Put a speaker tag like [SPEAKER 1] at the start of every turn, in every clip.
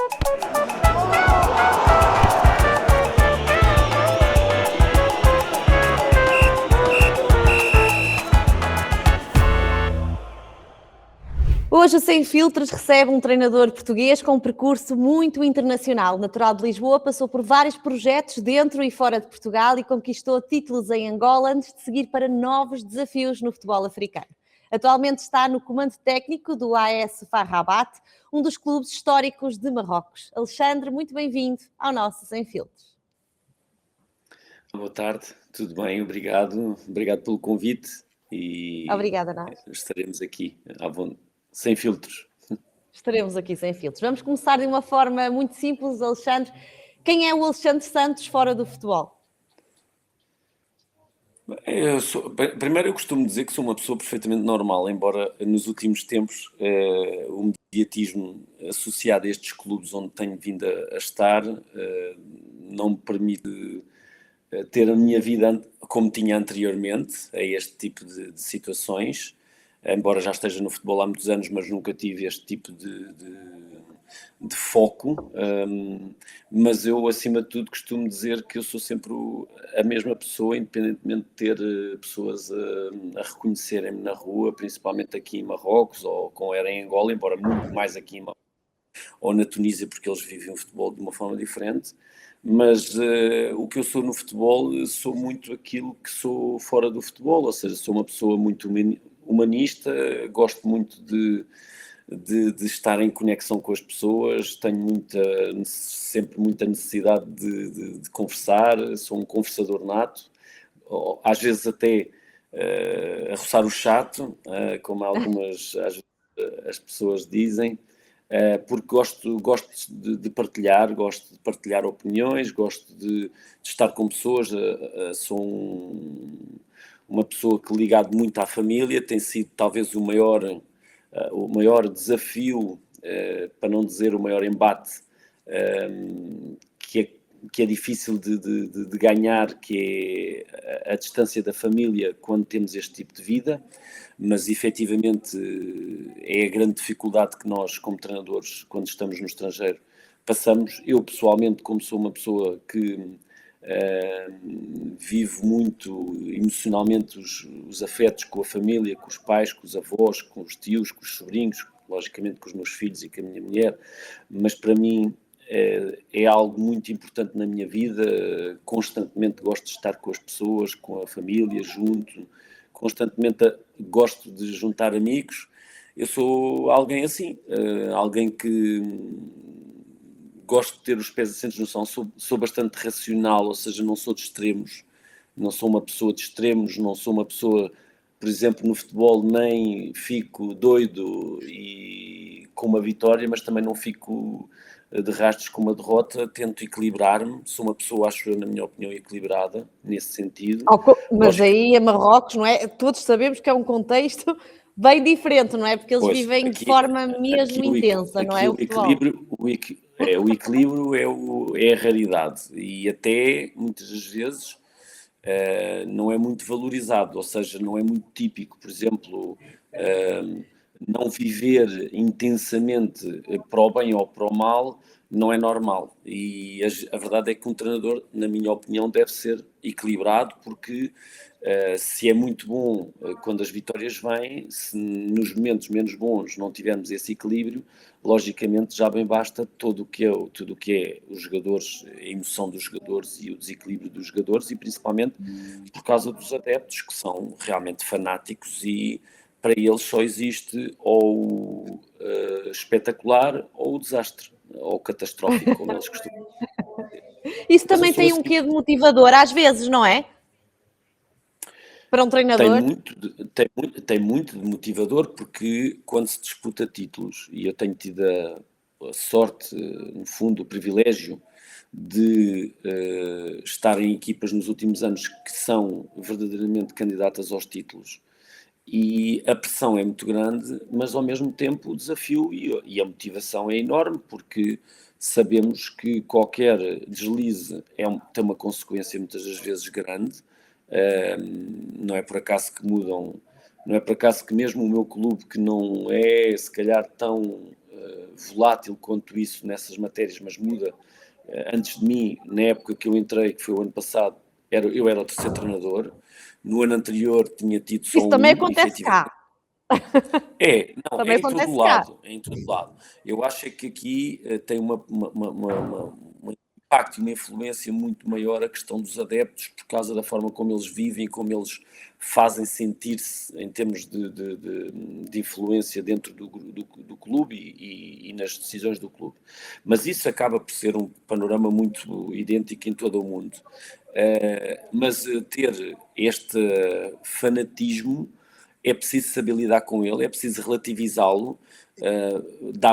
[SPEAKER 1] Hoje o Sem Filtros recebe um treinador português com um percurso muito internacional. Natural de Lisboa, passou por vários projetos dentro e fora de Portugal e conquistou títulos em Angola antes de seguir para novos desafios no futebol africano. Atualmente está no comando técnico do AS FAR Rabat, um dos clubes históricos de Marrocos. Alexandre, muito bem-vindo ao nosso Sem Filtros.
[SPEAKER 2] Boa tarde, tudo bem? Obrigado pelo convite e
[SPEAKER 1] Obrigada a nós.
[SPEAKER 2] estaremos aqui sem filtros.
[SPEAKER 1] Estaremos aqui sem filtros. Vamos começar de uma forma muito simples, Alexandre. Quem é o Alexandre Santos fora do futebol?
[SPEAKER 2] Primeiro, eu costumo dizer que sou uma pessoa perfeitamente normal, embora nos últimos tempos o mediatismo associado a estes clubes onde tenho vindo a estar não me permite ter a minha vida como tinha anteriormente a este tipo de situações, embora já esteja no futebol há muitos anos, mas nunca tive este tipo de foco, mas eu, acima de tudo, costumo dizer que eu sou sempre a mesma pessoa, independentemente de ter pessoas a reconhecerem-me na rua, principalmente aqui em Marrocos, ou como era em Angola, embora muito mais aqui em Marrocos, ou na Tunísia, porque eles vivem o futebol de uma forma diferente. Mas o que eu sou no futebol, sou muito aquilo que sou fora do futebol, ou seja, sou uma pessoa muito humanista, gosto muito de estar em conexão com as pessoas, tenho sempre muita necessidade de conversar, sou um conversador nato, às vezes até a roçar o chato, como algumas as pessoas dizem, porque gosto de partilhar, gosto de partilhar opiniões, gosto de estar com pessoas, sou uma pessoa que ligado muito à família, tem sido talvez o maior desafio, para não dizer o maior embate, que é difícil de ganhar, que é a distância da família quando temos este tipo de vida, mas efetivamente é a grande dificuldade que nós, como treinadores, quando estamos no estrangeiro, passamos. Eu, pessoalmente, como sou uma pessoa que vivo muito emocionalmente os afetos com a família, com os pais, com os avós, com os tios, com os sobrinhos, logicamente com os meus filhos e com a minha mulher, mas para mim é algo muito importante na minha vida. Constantemente gosto de estar com as pessoas, com a família, junto, constantemente gosto de juntar amigos. Eu sou alguém assim, alguém que gosto de ter os pés assentes no chão, sou bastante racional, ou seja, não sou de extremos, não sou uma pessoa de extremos, não sou uma pessoa, por exemplo, no futebol nem fico doido e com uma vitória, mas também não fico de rastros com uma derrota, tento equilibrar-me, sou uma pessoa, acho eu, na minha opinião, equilibrada, nesse sentido.
[SPEAKER 1] Mas aí a Marrocos, não é? Todos sabemos que é um contexto bem diferente, não é? Porque eles vivem de forma mesmo intensa, não é?
[SPEAKER 2] O equilíbrio é a raridade e até, muitas das vezes, não é muito valorizado, ou seja, não é muito típico, por exemplo, não viver intensamente para o bem ou para o mal não é normal, e a verdade é que um treinador, na minha opinião, deve ser equilibrado, porque se é muito bom quando as vitórias vêm, se nos momentos menos bons não tivermos esse equilíbrio, logicamente já bem basta tudo o que é os jogadores, a emoção dos jogadores e o desequilíbrio dos jogadores, e principalmente por causa dos adeptos, que são realmente fanáticos, e para eles só existe ou o espetacular ou o desastre, ou o catastrófico, como eles costumam dizer.
[SPEAKER 1] Isso também tem um quê de motivador, às vezes, não é? Para um treinador?
[SPEAKER 2] Tem muito de motivador, porque quando se disputa títulos, e eu tenho tido a sorte, no fundo, o privilégio de estar em equipas nos últimos anos que são verdadeiramente candidatas aos títulos, e a pressão é muito grande, mas ao mesmo tempo o desafio e a motivação é enorme, porque sabemos que qualquer deslize tem uma consequência muitas das vezes grande. Não é por acaso que mudam, não é por acaso que mesmo o meu clube, que não é se calhar tão volátil quanto isso nessas matérias, mas muda. Antes de mim, na época que eu entrei, que foi o ano passado, eu era o terceiro treinador. No ano anterior tinha tido só
[SPEAKER 1] Isso também
[SPEAKER 2] um,
[SPEAKER 1] acontece
[SPEAKER 2] efetivamente.
[SPEAKER 1] cá.
[SPEAKER 2] Não,
[SPEAKER 1] Também
[SPEAKER 2] é em todo
[SPEAKER 1] acontece
[SPEAKER 2] o
[SPEAKER 1] cá.
[SPEAKER 2] lado, é em todo o lado. Eu acho é que aqui tem um impacto e uma influência muito maior a questão dos adeptos por causa da forma como eles vivem, como eles fazem sentir-se em termos de influência dentro do clube e nas decisões do clube. Mas isso acaba por ser um panorama muito idêntico em todo o mundo. Mas ter este fanatismo é preciso saber lidar com ele, é preciso relativizá-lo, dá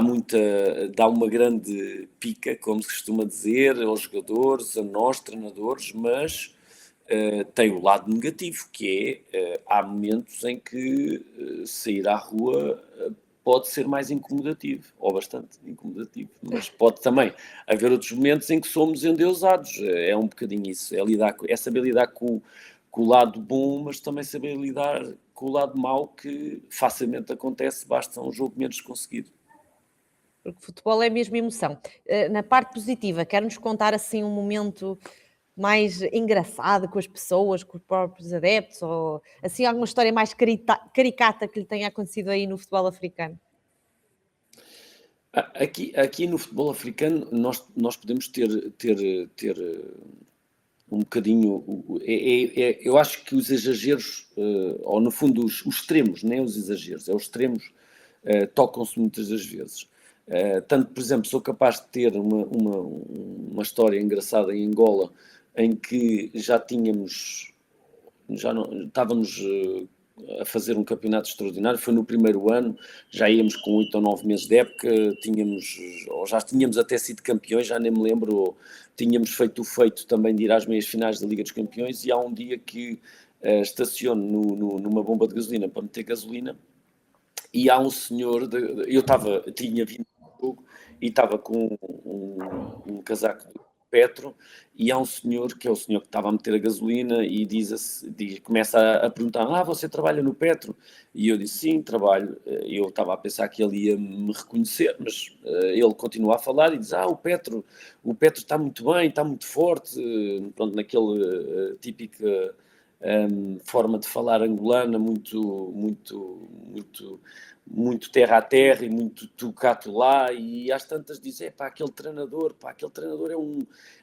[SPEAKER 2] uma grande pica, como se costuma dizer, aos jogadores, a nós, treinadores, mas tem o lado negativo, que é, há momentos em que sair à rua pode ser mais incomodativo, ou bastante incomodativo, mas pode também haver outros momentos em que somos endeusados, é um bocadinho isso, é saber lidar com o lado bom, mas também saber lidar com o lado mau que facilmente acontece, basta um jogo menos conseguido.
[SPEAKER 1] Porque futebol é mesmo emoção. Na parte positiva, quer-nos contar assim um momento mais engraçado com as pessoas, com os próprios adeptos, ou assim alguma história mais caricata que lhe tenha acontecido aí no futebol africano?
[SPEAKER 2] Aqui no futebol africano nós podemos ter um bocadinho. Eu acho que os exageros, ou no fundo os extremos, nem os exageros, os extremos tocam-se muitas das vezes. Tanto, por exemplo, sou capaz de ter uma história engraçada em Angola em que estávamos a fazer um campeonato extraordinário, foi no primeiro ano, já íamos com 8 ou 9 meses de época, ou já tínhamos até sido campeões, já nem me lembro, ou tínhamos feito o feito também de ir às meias finais da Liga dos Campeões, e há um dia que estaciono numa bomba de gasolina para meter gasolina, e há um senhor, tinha vindo do jogo e estava com um casaco de Petro, e há um senhor, que é o senhor que estava a meter a gasolina, e começa a perguntar, você trabalha no Petro? E eu disse, sim, trabalho. Eu estava a pensar que ele ia me reconhecer, mas ele continua a falar e diz, o Petro está muito bem, está muito forte, pronto, naquele típico forma de falar angolana, muito terra a terra e muito tu cá, tu lá, e às tantas dizem, aquele treinador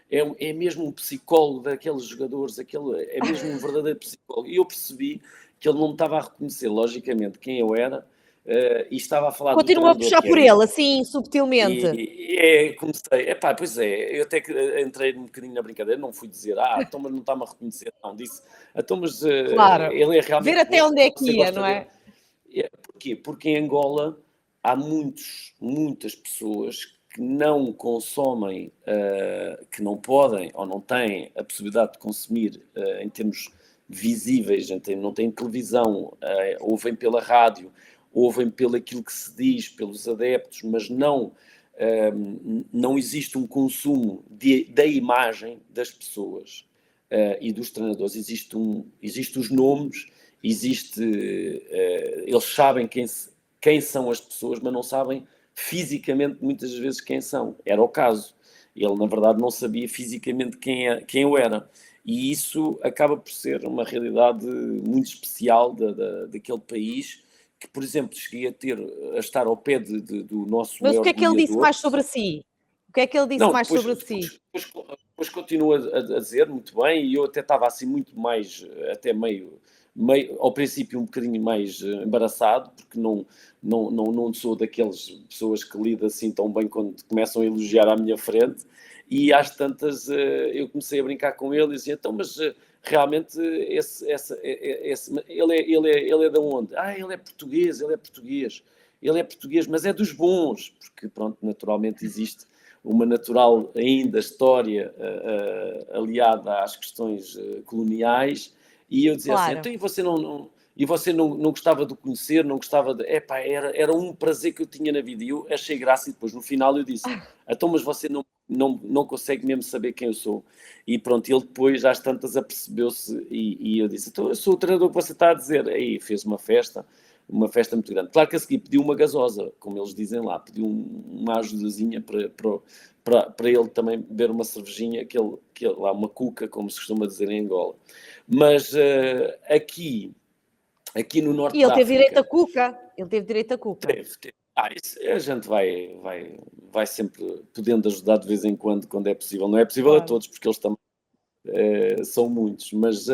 [SPEAKER 2] é mesmo um psicólogo daqueles jogadores, é mesmo um verdadeiro psicólogo. E eu percebi que ele não me estava a reconhecer, logicamente, quem eu era, e estava a falar do
[SPEAKER 1] Continua a
[SPEAKER 2] treinador
[SPEAKER 1] puxar
[SPEAKER 2] que
[SPEAKER 1] por
[SPEAKER 2] era.
[SPEAKER 1] ele, assim, subtilmente.
[SPEAKER 2] Comecei, pois é, eu até que entrei um bocadinho na brincadeira, não fui dizer, então mas não está-me a reconhecer, não, disse, mas
[SPEAKER 1] Claro.
[SPEAKER 2] ele é
[SPEAKER 1] Ver
[SPEAKER 2] realmente
[SPEAKER 1] até
[SPEAKER 2] bom,
[SPEAKER 1] onde é
[SPEAKER 2] você
[SPEAKER 1] que ia,
[SPEAKER 2] gosta
[SPEAKER 1] não
[SPEAKER 2] dele.
[SPEAKER 1] é?
[SPEAKER 2] Porquê? Porque em Angola há muitas pessoas que não consomem, que não podem ou não têm a possibilidade de consumir em termos visíveis, não têm televisão, ouvem pela rádio, ouvem pelo aquilo que se diz, pelos adeptos, mas não existe um consumo da imagem das pessoas e dos treinadores. Existe os nomes, eles sabem quem são as pessoas, mas não sabem fisicamente muitas vezes quem são. Era o caso. Ele, na verdade, não sabia fisicamente quem eu era. E isso acaba por ser uma realidade muito especial daquele país, que, por exemplo, cheguei a estar ao pé do nosso
[SPEAKER 1] Mas o
[SPEAKER 2] maior
[SPEAKER 1] que é que ele disse
[SPEAKER 2] goleador.
[SPEAKER 1] mais sobre si? O que é que ele disse
[SPEAKER 2] Não,
[SPEAKER 1] mais sobre si?
[SPEAKER 2] depois continua a dizer muito bem, e eu até estava assim muito mais, até meio ao princípio um bocadinho mais embaraçado, porque não sou daquelas pessoas que lidam assim tão bem quando começam a elogiar à minha frente, e às tantas eu comecei a brincar com ele e dizia, mas realmente ele é de onde? Ele é português, mas é dos bons, porque pronto, naturalmente existe uma natural ainda história aliada às questões coloniais, e eu dizia assim,
[SPEAKER 1] Claro.
[SPEAKER 2] então e você não gostava de conhecer, não gostava de... era um prazer que eu tinha na vida, e eu achei graça, e depois no final eu disse, então mas você não consegue mesmo saber quem eu sou. E pronto, ele depois às tantas apercebeu-se, e eu disse, então eu sou o treinador que você está a dizer. Aí fez uma festa, uma festa muito grande. Claro que a seguir pediu uma gasosa, como eles dizem lá, pediu uma ajudazinha para ele também beber uma cervejinha, lá uma cuca, como se costuma dizer em Angola. Mas aqui no Norte
[SPEAKER 1] E ele
[SPEAKER 2] da
[SPEAKER 1] teve direito
[SPEAKER 2] África...
[SPEAKER 1] a cuca. Ele teve direito a cuca.
[SPEAKER 2] Teve. Isso, a gente vai sempre podendo ajudar de vez em quando é possível. Não é possível a todos, porque eles também são muitos, mas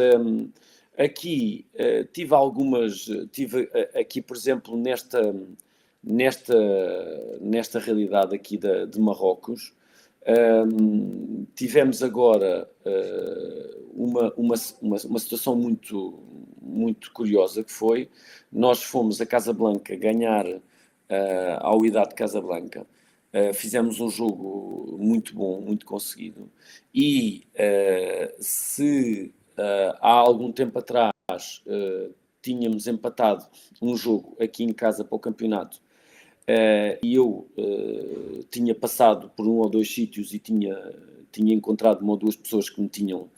[SPEAKER 2] aqui tive aqui, por exemplo, nesta realidade aqui de Marrocos, tivemos agora uma situação muito, muito curiosa, que foi, nós fomos a Casablanca ganhar ao Wydad Casablanca. Fizemos um jogo muito bom, muito conseguido, e se há algum tempo atrás tínhamos empatado um jogo aqui em casa para o campeonato, e eu tinha passado por um ou dois sítios e tinha encontrado uma ou duas pessoas que me tinham,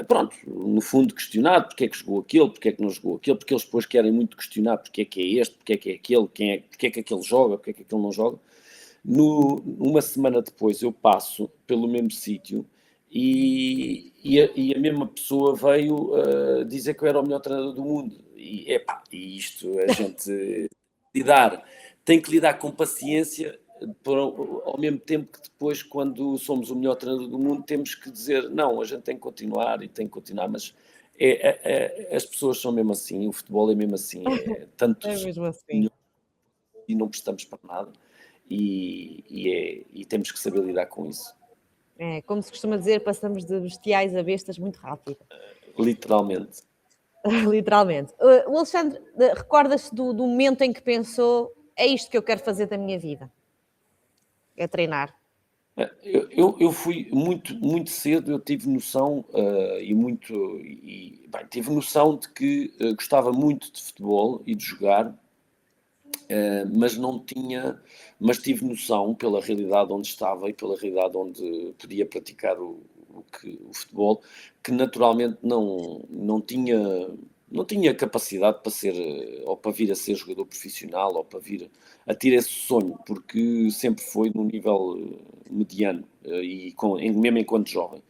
[SPEAKER 2] pronto, no fundo questionado porque é que jogou aquele, porque é que não jogou aquele, porque eles depois querem muito questionar porque é que é este, porque é que é aquele, porque é que aquele joga, porque é que aquele não joga. Uma semana depois eu passo pelo mesmo sítio e a mesma pessoa veio dizer que eu era o melhor treinador do mundo. E isto a gente tem que lidar com paciência, ao mesmo tempo que depois, quando somos o melhor treinador do mundo, temos que dizer, não, a gente tem que continuar e tem que continuar, mas as pessoas são mesmo assim, o futebol é mesmo assim, tanto
[SPEAKER 1] É mesmo assim.
[SPEAKER 2] e não prestamos para nada. E temos que saber lidar com isso.
[SPEAKER 1] É, como se costuma dizer, passamos de bestiais a bestas muito rápido.
[SPEAKER 2] Literalmente.
[SPEAKER 1] Literalmente. O Alexandre, recordas-te do momento em que pensou, é isto que eu quero fazer da minha vida? É treinar.
[SPEAKER 2] Eu fui muito cedo, eu tive noção tive noção de que gostava muito de futebol e de jogar, mas tive noção pela realidade onde estava e pela realidade onde podia praticar o futebol, que naturalmente não tinha capacidade para ser, ou para vir a ser jogador profissional, ou para vir a ter esse sonho, porque sempre foi num nível mediano, mesmo enquanto jovem.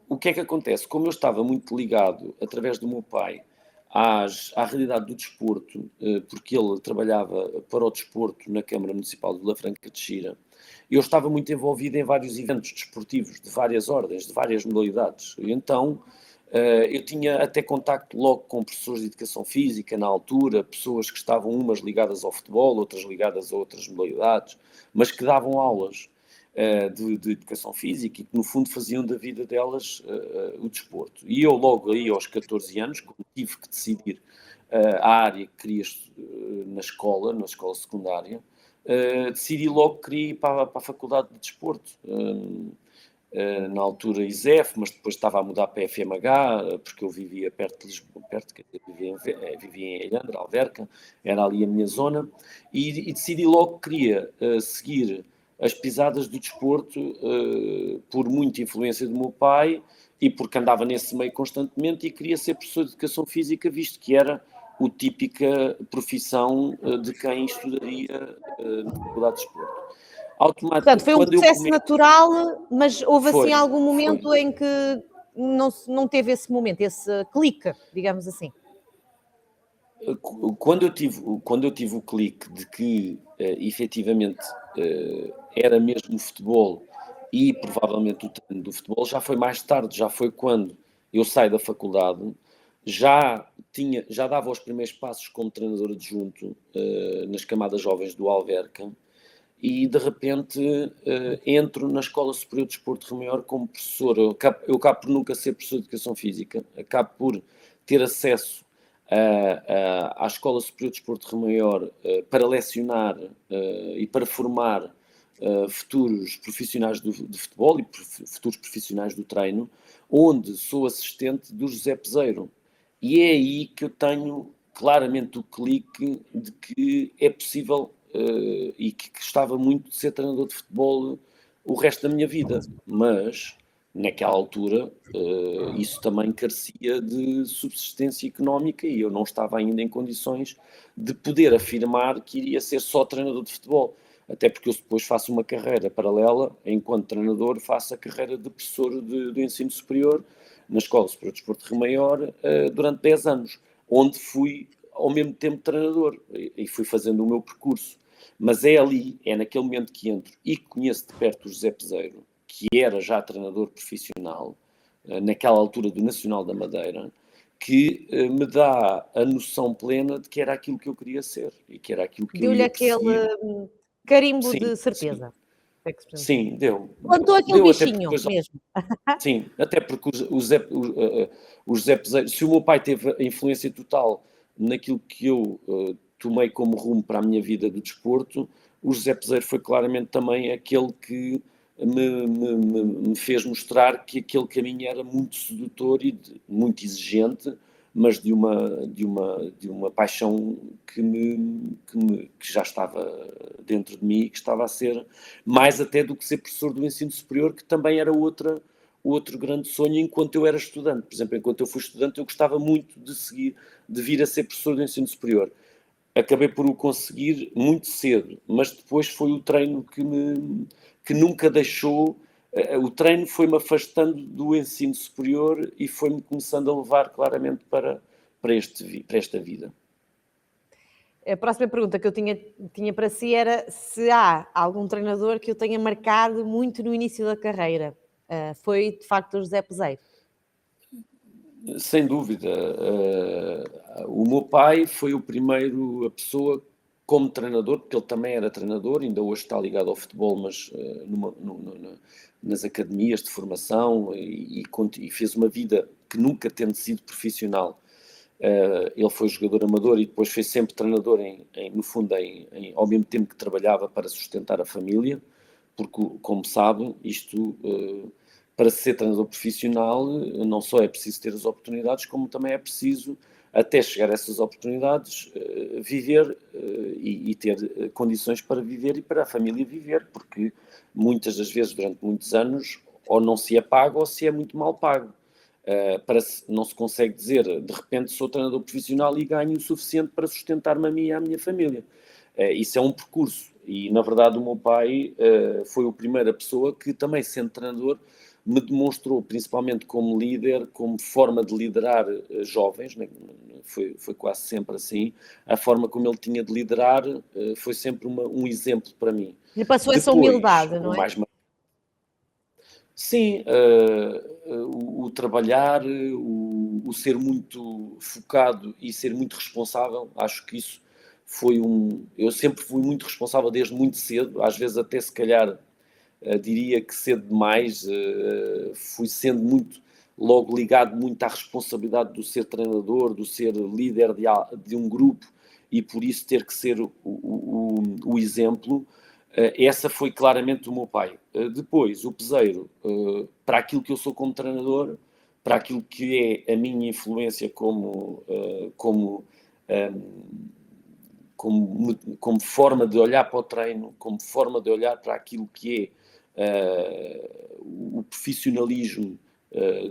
[SPEAKER 2] O que é que acontece? Como eu estava muito ligado, através do meu pai, à realidade do desporto, porque ele trabalhava para o desporto na Câmara Municipal de Vila Franca de Xira, eu estava muito envolvido em vários eventos desportivos, de várias ordens, de várias modalidades. E então, eu tinha até contacto logo com professores de educação física na altura, pessoas que estavam umas ligadas ao futebol, outras ligadas a outras modalidades, mas que davam aulas de educação física e que no fundo faziam da vida delas o desporto. E eu logo aí aos 14 anos, quando tive que decidir a área que queria na escola secundária, decidi logo que queria ir para a Faculdade de Desporto. Na altura ISEF, mas depois estava a mudar para a FMH, porque eu vivia perto de Lisboa, vivia em Ilhandra, Alverca, era ali a minha zona, e decidi logo que queria seguir as pisadas do desporto, por muita influência do meu pai e porque andava nesse meio constantemente, e queria ser professor de educação física, visto que era a típica profissão de quem estudaria na Faculdade de Desporto.
[SPEAKER 1] Portanto, foi um processo natural, mas houve assim algum momento em que não teve esse momento, esse clique, digamos assim.
[SPEAKER 2] Quando eu tive o clique de que efetivamente era mesmo o futebol e provavelmente o treino do futebol, já foi mais tarde, já foi quando eu saí da faculdade, já dava os primeiros passos como treinador adjunto nas camadas jovens do Alverca, e de repente entro na Escola Superior de Desporto de Rio Maior como professor. Eu acabo por nunca ser professor de Educação Física, acabo por ter acesso à Escola Superior de Desporto de Rio Maior para lecionar e para formar futuros profissionais de futebol e futuros profissionais do treino, onde sou assistente do José Peseiro. E é aí que eu tenho claramente o clique de que é possível e que gostava muito de ser treinador de futebol o resto da minha vida, mas naquela altura, isso também carecia de subsistência económica e eu não estava ainda em condições de poder afirmar que iria ser só treinador de futebol. Até porque eu depois faço uma carreira paralela, enquanto treinador, faço a carreira de professor de ensino superior na Escola Superior de Desporto de Rio Maior durante 10 anos, onde fui ao mesmo tempo treinador e fui fazendo o meu percurso. Mas é ali, é naquele momento que entro e conheço de perto o José Peseiro, que era já treinador profissional, naquela altura do Nacional da Madeira, que me dá a noção plena de que era aquilo que eu queria ser e que era aquilo que eu
[SPEAKER 1] Deu-lhe
[SPEAKER 2] ia
[SPEAKER 1] aquele
[SPEAKER 2] perseguir.
[SPEAKER 1] carimbo
[SPEAKER 2] Sim,
[SPEAKER 1] de
[SPEAKER 2] sim,
[SPEAKER 1] certeza. É que se pode dizer.
[SPEAKER 2] sim, deu.
[SPEAKER 1] Plantou aquele
[SPEAKER 2] Deu até porque
[SPEAKER 1] bichinho
[SPEAKER 2] depois,
[SPEAKER 1] mesmo.
[SPEAKER 2] sim, até porque o José Peseiro, se o meu pai teve a influência total naquilo que eu tomei como rumo para a minha vida do desporto, o José Peseiro foi claramente também aquele que me fez mostrar que aquele caminho era muito sedutor e muito exigente, mas de uma paixão que já estava dentro de mim e que estava a ser mais até do que ser professor do ensino superior, que também era outro grande sonho enquanto eu era estudante. Por exemplo, enquanto eu fui estudante, eu gostava muito de vir a ser professor do ensino superior. Acabei por o conseguir muito cedo, mas depois foi o treino que nunca deixou. O treino foi-me afastando do ensino superior e foi-me começando a levar claramente para esta vida.
[SPEAKER 1] A próxima pergunta que eu tinha para si era se há algum treinador que eu tenha marcado muito no início da carreira. Foi, de facto, o José Peseiro.
[SPEAKER 2] Sem dúvida. O meu pai foi o primeiro, a pessoa como treinador, porque ele também era treinador, ainda hoje está ligado ao futebol, mas nas academias de formação e fez uma vida que nunca tendo sido profissional. Ele foi jogador amador e depois foi sempre treinador, no fundo, ao mesmo tempo que trabalhava para sustentar a família, porque, como sabe, isto, para ser treinador profissional, não só é preciso ter as oportunidades, como também é preciso, até chegar a essas oportunidades, viver e ter condições para viver e para a família viver, porque muitas das vezes, durante muitos anos, ou não se é pago ou se é muito mal pago. Não se consegue dizer, de repente sou treinador profissional e ganho o suficiente para sustentar-me a mim e à minha família. Isso é um percurso e, na verdade, o meu pai foi a primeira pessoa que, também sendo treinador, me demonstrou, principalmente como líder, como forma de liderar jovens, né? Foi quase sempre assim, a forma como ele tinha de liderar foi sempre um exemplo para mim.
[SPEAKER 1] Lhe passou essa
[SPEAKER 2] Depois,
[SPEAKER 1] humildade, não
[SPEAKER 2] o
[SPEAKER 1] é?
[SPEAKER 2] mais Sim, o trabalhar, o ser muito focado e ser muito responsável, acho que isso foi eu sempre fui muito responsável desde muito cedo, às vezes até se calhar diria que cedo demais, fui sendo logo ligado muito à responsabilidade do ser treinador, do ser líder de um grupo e por isso ter que ser o exemplo. Essa foi claramente o meu pai. Depois, o Peseiro, para aquilo que eu sou como treinador, para aquilo que é a minha influência como forma de olhar para o treino, como forma de olhar para aquilo que é o profissionalismo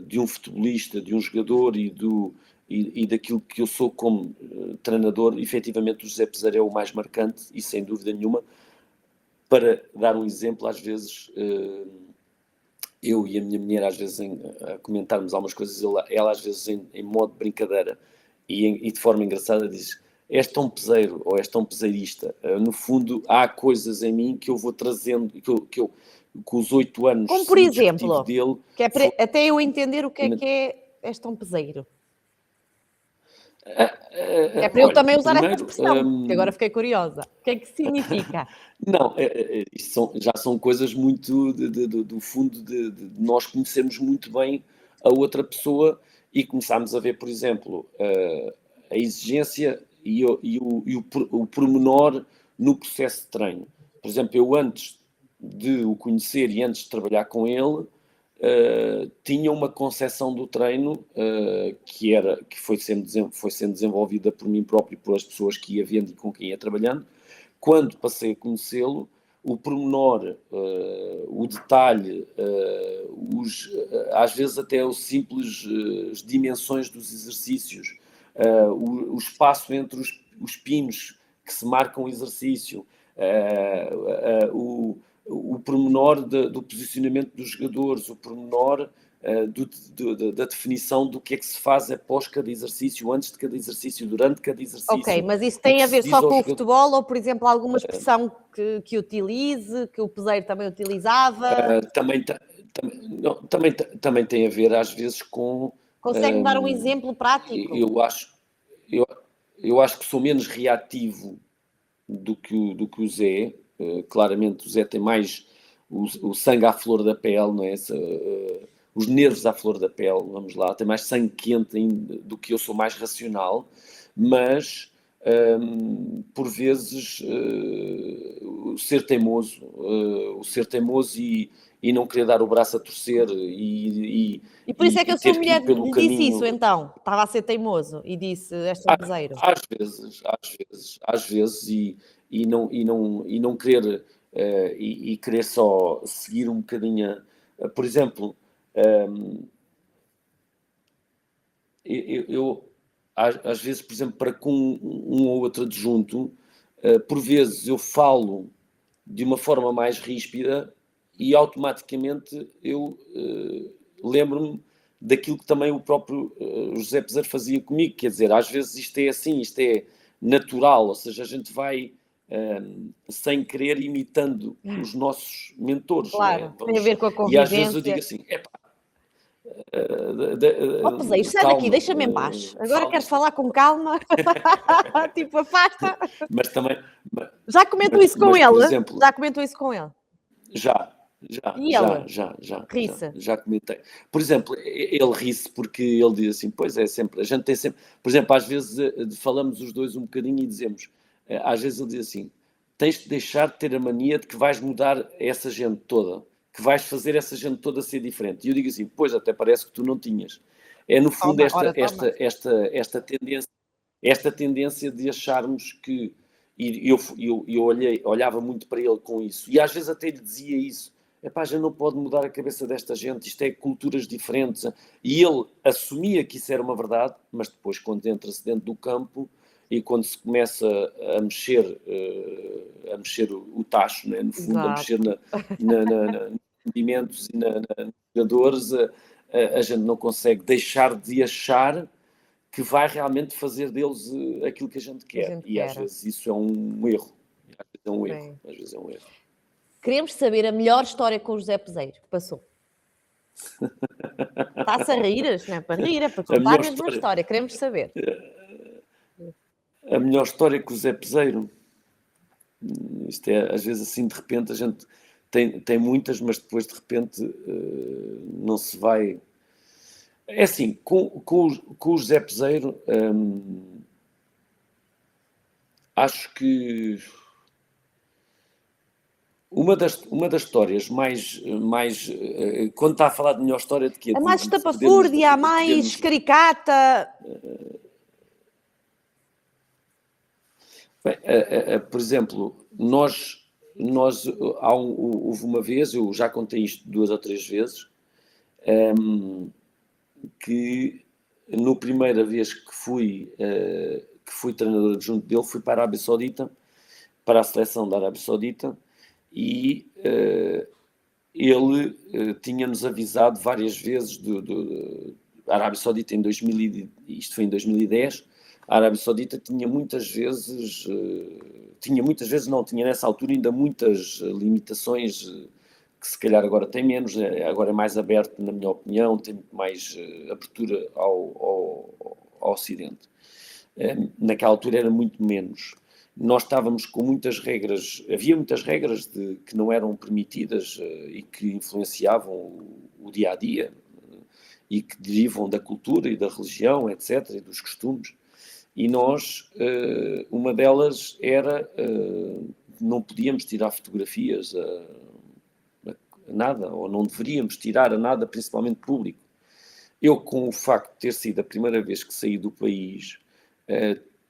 [SPEAKER 2] de um futebolista, de um jogador e daquilo que eu sou como treinador, efetivamente o José Peseiro é o mais marcante e sem dúvida nenhuma. Para dar um exemplo, às vezes eu e a minha mulher às vezes a comentarmos algumas coisas, ela às vezes em modo de brincadeira e de forma engraçada diz: és tão peseiro ou és tão peseirista. No fundo há coisas em mim que eu vou trazendo, que eu com os 8
[SPEAKER 1] Como
[SPEAKER 2] anos
[SPEAKER 1] por
[SPEAKER 2] seguidos que tive
[SPEAKER 1] exemplo,
[SPEAKER 2] dele
[SPEAKER 1] que é
[SPEAKER 2] foi,
[SPEAKER 1] até eu entender o que é és tão peseiro. É para eu
[SPEAKER 2] olha,
[SPEAKER 1] também usar essa
[SPEAKER 2] primeiro
[SPEAKER 1] expressão, que agora fiquei curiosa. O que é que significa?
[SPEAKER 2] não, já são coisas muito do fundo de nós conhecermos muito bem a outra pessoa e começarmos a ver, por exemplo, a exigência o pormenor no processo de treino. Por exemplo, eu antes de o conhecer e antes de trabalhar com ele, tinha uma concepção do treino que foi sendo desenvolvida por mim próprio e pelas pessoas que ia vendo e com quem ia trabalhando. Quando passei a conhecê-lo, o pormenor, o detalhe, às vezes até o simples as dimensões dos exercícios, o espaço entre os pinos que se marcam o exercício, o pormenor do posicionamento dos jogadores, o pormenor da definição do que é que se faz após cada exercício, antes de cada exercício, durante cada exercício.
[SPEAKER 1] Ok, mas isso tem a ver só com o futebol ou, por exemplo, alguma expressão que utilize, que o Peseiro também utilizava?
[SPEAKER 2] Também tem a ver, às vezes, com...
[SPEAKER 1] Consegue-me dar um exemplo prático?
[SPEAKER 2] Eu acho que sou menos reativo do que o Zé. Claramente o Zé tem mais o sangue à flor da pele, não é? Os nervos à flor da pele, vamos lá, tem mais sangue quente ainda do que eu, sou mais racional, mas por vezes o ser teimoso e não querer dar o braço a torcer
[SPEAKER 1] e por isso é que a sua mulher lhe disse isso, então? Estava a ser teimoso e disse esta Peseiro?
[SPEAKER 2] Às vezes e não querer e querer só seguir um bocadinho, por exemplo, eu às vezes, por exemplo, para com um ou outro adjunto, por vezes eu falo de uma forma mais ríspida e automaticamente eu lembro-me daquilo que também o próprio José Peseiro fazia comigo, quer dizer, às vezes isto é assim, isto é natural, ou seja, a gente vai sem querer imitando os nossos mentores.
[SPEAKER 1] Claro,
[SPEAKER 2] não é?
[SPEAKER 1] tem a ver com a convivência.
[SPEAKER 2] E às vezes eu digo assim,
[SPEAKER 1] Peseiro, sai daqui, deixa-me em paz. Agora quero falar com calma. Tipo, afasta.
[SPEAKER 2] Mas também...
[SPEAKER 1] Já comentou isso com ele? Por exemplo, já comentou isso com ele?
[SPEAKER 2] Já comentei. Por exemplo, ele ri-se porque ele diz assim, pois é, sempre, a gente tem sempre, por exemplo, às vezes falamos os dois um bocadinho e dizemos, às vezes ele diz assim, tens de deixar de ter a mania de que vais mudar essa gente toda, que vais fazer essa gente toda ser diferente. E eu digo assim, pois até parece que tu não tinhas. É no fundo esta tendência de acharmos que, e eu olhava muito para ele com isso, e às vezes até lhe dizia isso, epá, já não pode mudar a cabeça desta gente, isto é culturas diferentes, e ele assumia que isso era uma verdade, mas depois quando entra-se dentro do campo e quando se começa a mexer o tacho, né? No fundo, a mexer nos rendimentos e nos jogadores, a gente não consegue deixar de achar que vai realmente fazer deles aquilo que a gente quer. Às vezes isso é um erro. Às vezes é um erro.
[SPEAKER 1] Queremos saber a melhor história com o José Peseiro que passou. Está-se a rir? Não é para rir, é para contar a mesma história. Queremos saber.
[SPEAKER 2] A melhor história com o José Peseiro? Isto é, às vezes assim, de repente, a gente tem muitas, mas depois de repente não se vai... É assim, com o José Peseiro, acho que uma das histórias mais quando está a falar de melhor história de quê?
[SPEAKER 1] A mais estapafúrdia, a mais caricata.
[SPEAKER 2] Bem, por exemplo, houve uma vez, eu já contei isto 2 ou 3 vezes, que na primeira vez que fui treinador adjunto dele, fui para a Arábia Saudita, para a seleção da Arábia Saudita, e ele tinha-nos avisado várias vezes da Arábia Saudita isto foi em 2010, a Arábia Saudita tinha nessa altura ainda muitas limitações que se calhar agora tem menos, agora é mais aberto, na minha opinião, tem mais abertura ao Ocidente. Naquela altura era muito menos. Nós estávamos com muitas regras, havia muitas regras que não eram permitidas e que influenciavam o dia-a-dia e que derivam da cultura e da religião, etc., e dos costumes. E nós, uma delas era, não podíamos tirar fotografias a nada, ou não deveríamos tirar a nada, principalmente público. Eu, com o facto de ter sido a primeira vez que saí do país,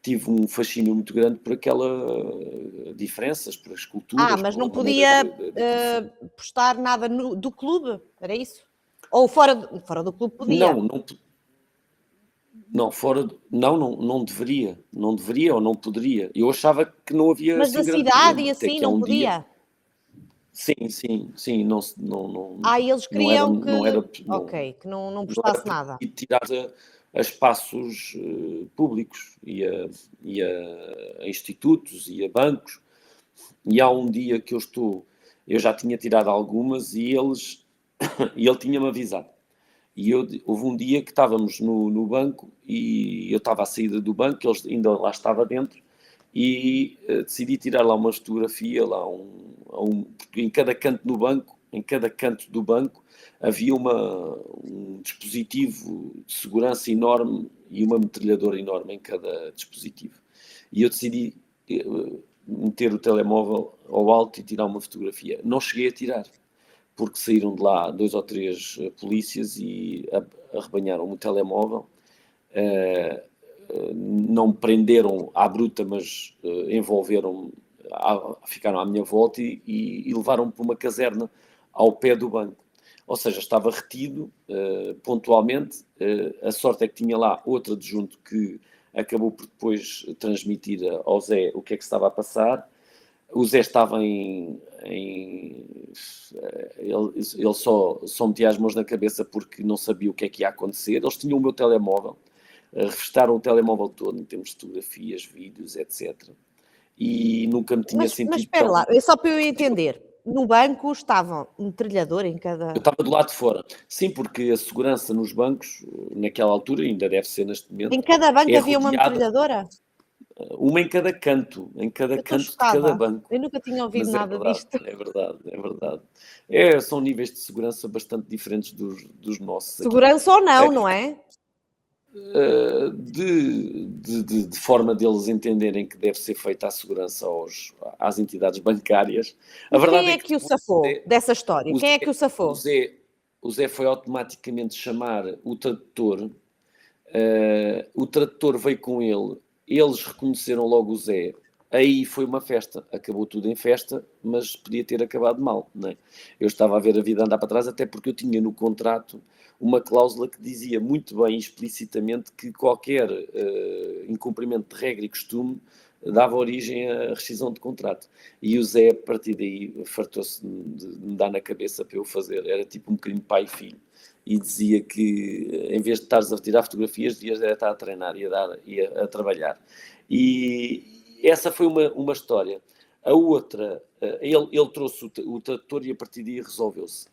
[SPEAKER 2] tive um fascínio muito grande por aquelas diferenças, por as culturas.
[SPEAKER 1] Mas não podia postar nada do clube, era isso? Ou fora do clube podia?
[SPEAKER 2] Não, não deveria. Não deveria ou não poderia. Eu achava que não havia
[SPEAKER 1] Mas
[SPEAKER 2] assim
[SPEAKER 1] da
[SPEAKER 2] grande
[SPEAKER 1] cidade
[SPEAKER 2] problema.
[SPEAKER 1] e
[SPEAKER 2] Até
[SPEAKER 1] assim
[SPEAKER 2] que há
[SPEAKER 1] não
[SPEAKER 2] um dia.
[SPEAKER 1] podia?
[SPEAKER 2] Sim,
[SPEAKER 1] Eles
[SPEAKER 2] não era,
[SPEAKER 1] queriam que...
[SPEAKER 2] não,
[SPEAKER 1] Ok, que não
[SPEAKER 2] não era
[SPEAKER 1] postasse nada.
[SPEAKER 2] permitido tirar a espaços públicos a institutos e a bancos. E há um dia que eu já tinha tirado algumas e ele tinha-me avisado. E houve um dia que estávamos no banco e eu estava à saída do banco, eles ainda lá estava dentro, e decidi tirar lá uma fotografia, porque em cada canto do banco, havia um dispositivo de segurança enorme e uma metralhadora enorme em cada dispositivo. E eu decidi meter o telemóvel ao alto e tirar uma fotografia. Não cheguei a tirar, porque saíram de lá 2 ou 3 polícias e arrebanharam-me o telemóvel. Não me prenderam à bruta, mas envolveram-me, ficaram à minha volta e levaram-me para uma caserna ao pé do banco. Ou seja, estava retido pontualmente. A sorte é que tinha lá outro adjunto que acabou por depois transmitir ao Zé o que é que estava a passar. O Zé estava ele só metia as mãos na cabeça porque não sabia o que é que ia acontecer. Eles tinham o meu telemóvel, revestaram o telemóvel todo em termos de fotografias, vídeos, etc. E nunca me tinha
[SPEAKER 1] Mas
[SPEAKER 2] sentido
[SPEAKER 1] espera lá,
[SPEAKER 2] tão...
[SPEAKER 1] é só para eu entender. No banco estava um metralhador em
[SPEAKER 2] Eu
[SPEAKER 1] cada...
[SPEAKER 2] estava do lado de fora. Sim, porque a segurança nos bancos, naquela altura, ainda deve ser neste
[SPEAKER 1] Em
[SPEAKER 2] momento,
[SPEAKER 1] cada banco
[SPEAKER 2] é
[SPEAKER 1] havia uma
[SPEAKER 2] rodeada,
[SPEAKER 1] metralhadora?
[SPEAKER 2] uma em cada
[SPEAKER 1] Eu estou
[SPEAKER 2] canto de cada
[SPEAKER 1] chocada.
[SPEAKER 2] banco.
[SPEAKER 1] Eu nunca tinha ouvido
[SPEAKER 2] Mas é
[SPEAKER 1] nada
[SPEAKER 2] verdade,
[SPEAKER 1] disto.
[SPEAKER 2] é verdade, é verdade. São níveis de segurança bastante diferentes dos nossos aqui.
[SPEAKER 1] Segurança ou não, não é?
[SPEAKER 2] De forma deles entenderem que deve ser feita a segurança às entidades bancárias. A
[SPEAKER 1] E
[SPEAKER 2] verdade
[SPEAKER 1] quem
[SPEAKER 2] é
[SPEAKER 1] é
[SPEAKER 2] que
[SPEAKER 1] que o
[SPEAKER 2] depois
[SPEAKER 1] safou dessa história?
[SPEAKER 2] o
[SPEAKER 1] Quem é que
[SPEAKER 2] Zé,
[SPEAKER 1] o
[SPEAKER 2] o
[SPEAKER 1] safou?
[SPEAKER 2] Zé, o Zé foi automaticamente chamar o tradutor. O tradutor veio com ele, eles reconheceram logo o Zé. Aí foi uma festa, acabou tudo em festa, mas podia ter acabado mal, não é? Eu estava a ver a vida andar para trás, até porque eu tinha no contrato uma cláusula que dizia muito bem, explicitamente, que qualquer incumprimento de regra e costume dava origem à rescisão de contrato. E o Zé, a partir daí, fartou-se de me dar na cabeça para eu fazer. Era tipo um bocadinho pai e filho. E dizia que, em vez de estares a retirar fotografias, devias estar a treinar e a trabalhar. E essa foi uma história. A outra, ele trouxe o tradutor e a partir daí resolveu-se.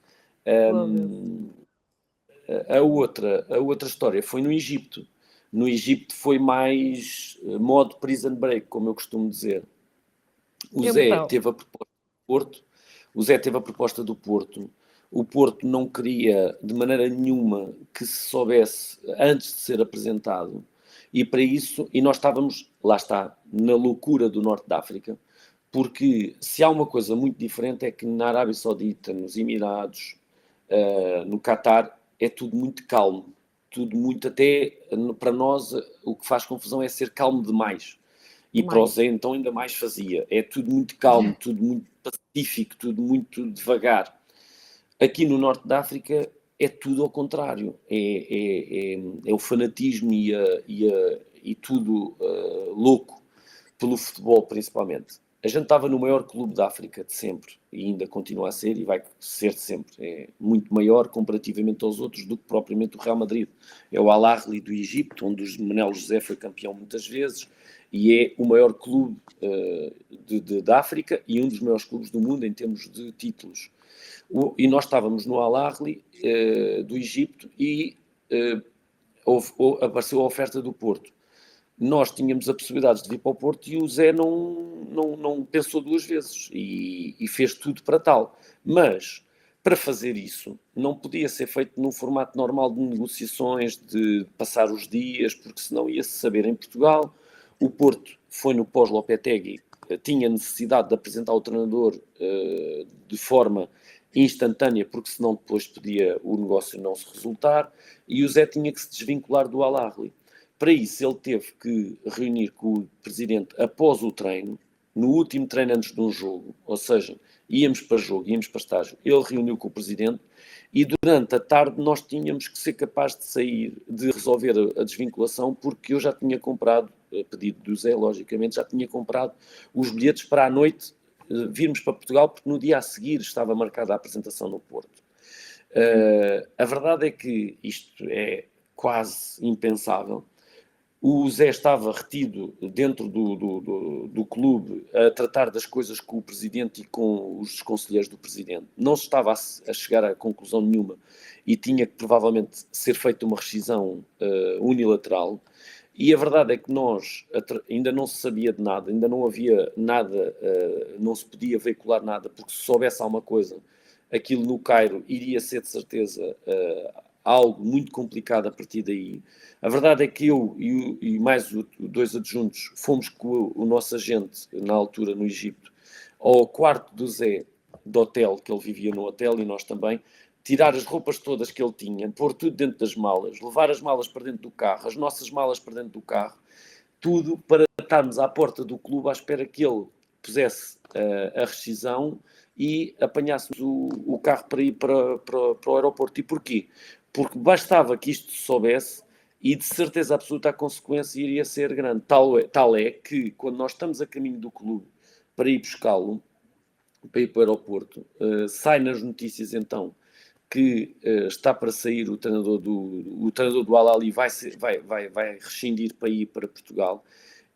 [SPEAKER 2] A outra história foi no Egito. No Egito foi mais modo prison break, como eu costumo dizer. O Zé
[SPEAKER 1] Então,
[SPEAKER 2] teve a proposta do Porto, o Zé teve a proposta do Porto. O Porto não queria de maneira nenhuma que se soubesse antes de ser apresentado. E para isso, nós estávamos, lá está, na loucura do Norte da África, porque se há uma coisa muito diferente é que na Arábia Saudita, nos Emirados, no Catar, é tudo muito calmo. Tudo muito, até para nós, o que faz confusão é ser calmo demais. E para o
[SPEAKER 1] mais.
[SPEAKER 2] Zé então ainda mais fazia. É tudo muito calmo, tudo muito pacífico, tudo muito devagar. Aqui no Norte da África é tudo ao contrário. É o fanatismo e tudo louco pelo futebol principalmente. A gente estava no maior clube da África de sempre e ainda continua a ser e vai ser de sempre. É muito maior comparativamente aos outros do que propriamente o Real Madrid. É o Al Ahly do Egito, onde o Manel José foi campeão muitas vezes e é o maior clube da África e um dos maiores clubes do mundo em termos de títulos. E nós estávamos no Al Ahly do Egito e apareceu a oferta do Porto. Nós tínhamos a possibilidade de vir para o Porto e o Zé não pensou duas vezes e fez tudo para tal. Mas, para fazer isso, não podia ser feito num formato normal de negociações, de passar os dias, porque senão ia-se saber em Portugal. O Porto foi no pós-Lopetegui, tinha necessidade de apresentar o treinador de forma instantânea, porque senão depois podia o negócio não se resultar, e o Zé tinha que se desvincular do Al Ahly. Para isso, ele teve que reunir com o presidente após o treino, no último treino antes de um jogo, ou seja, íamos para jogo, íamos para estágio. Ele reuniu com o presidente e durante a tarde nós tínhamos que ser capazes de sair, de resolver a desvinculação, porque eu já tinha comprado, a pedido do Zé, logicamente, já tinha comprado os bilhetes para à noite virmos para Portugal, porque no dia a seguir estava marcada a apresentação no Porto. A verdade é que isto é quase impensável. O Zé estava retido dentro do clube a tratar das coisas com o presidente e com os conselheiros do presidente. Não se estava a chegar a conclusão nenhuma e tinha que provavelmente ser feita uma rescisão unilateral. E a verdade é que nós ainda não se sabia de nada, ainda não havia nada, não se podia veicular nada, porque se soubesse alguma coisa, aquilo no Cairo iria ser de certeza algo muito complicado a partir daí. A verdade é que eu e mais dois adjuntos fomos com o nosso agente, na altura no Egito, ao quarto do Zé, do hotel, que ele vivia no hotel e nós também, tirar as roupas todas que ele tinha, pôr tudo dentro das malas, levar as malas para dentro do carro, as nossas malas para dentro do carro, tudo para estarmos à porta do clube à espera que ele pusesse a rescisão e apanhássemos o carro para ir para o aeroporto. E porquê? Porque bastava que isto se soubesse e de certeza absoluta a consequência iria ser grande. Tal é que quando nós estamos a caminho do clube para ir buscá-lo, para ir para o aeroporto, sai nas notícias então que está para sair o treinador do Al-Ahly vai rescindir para ir para Portugal,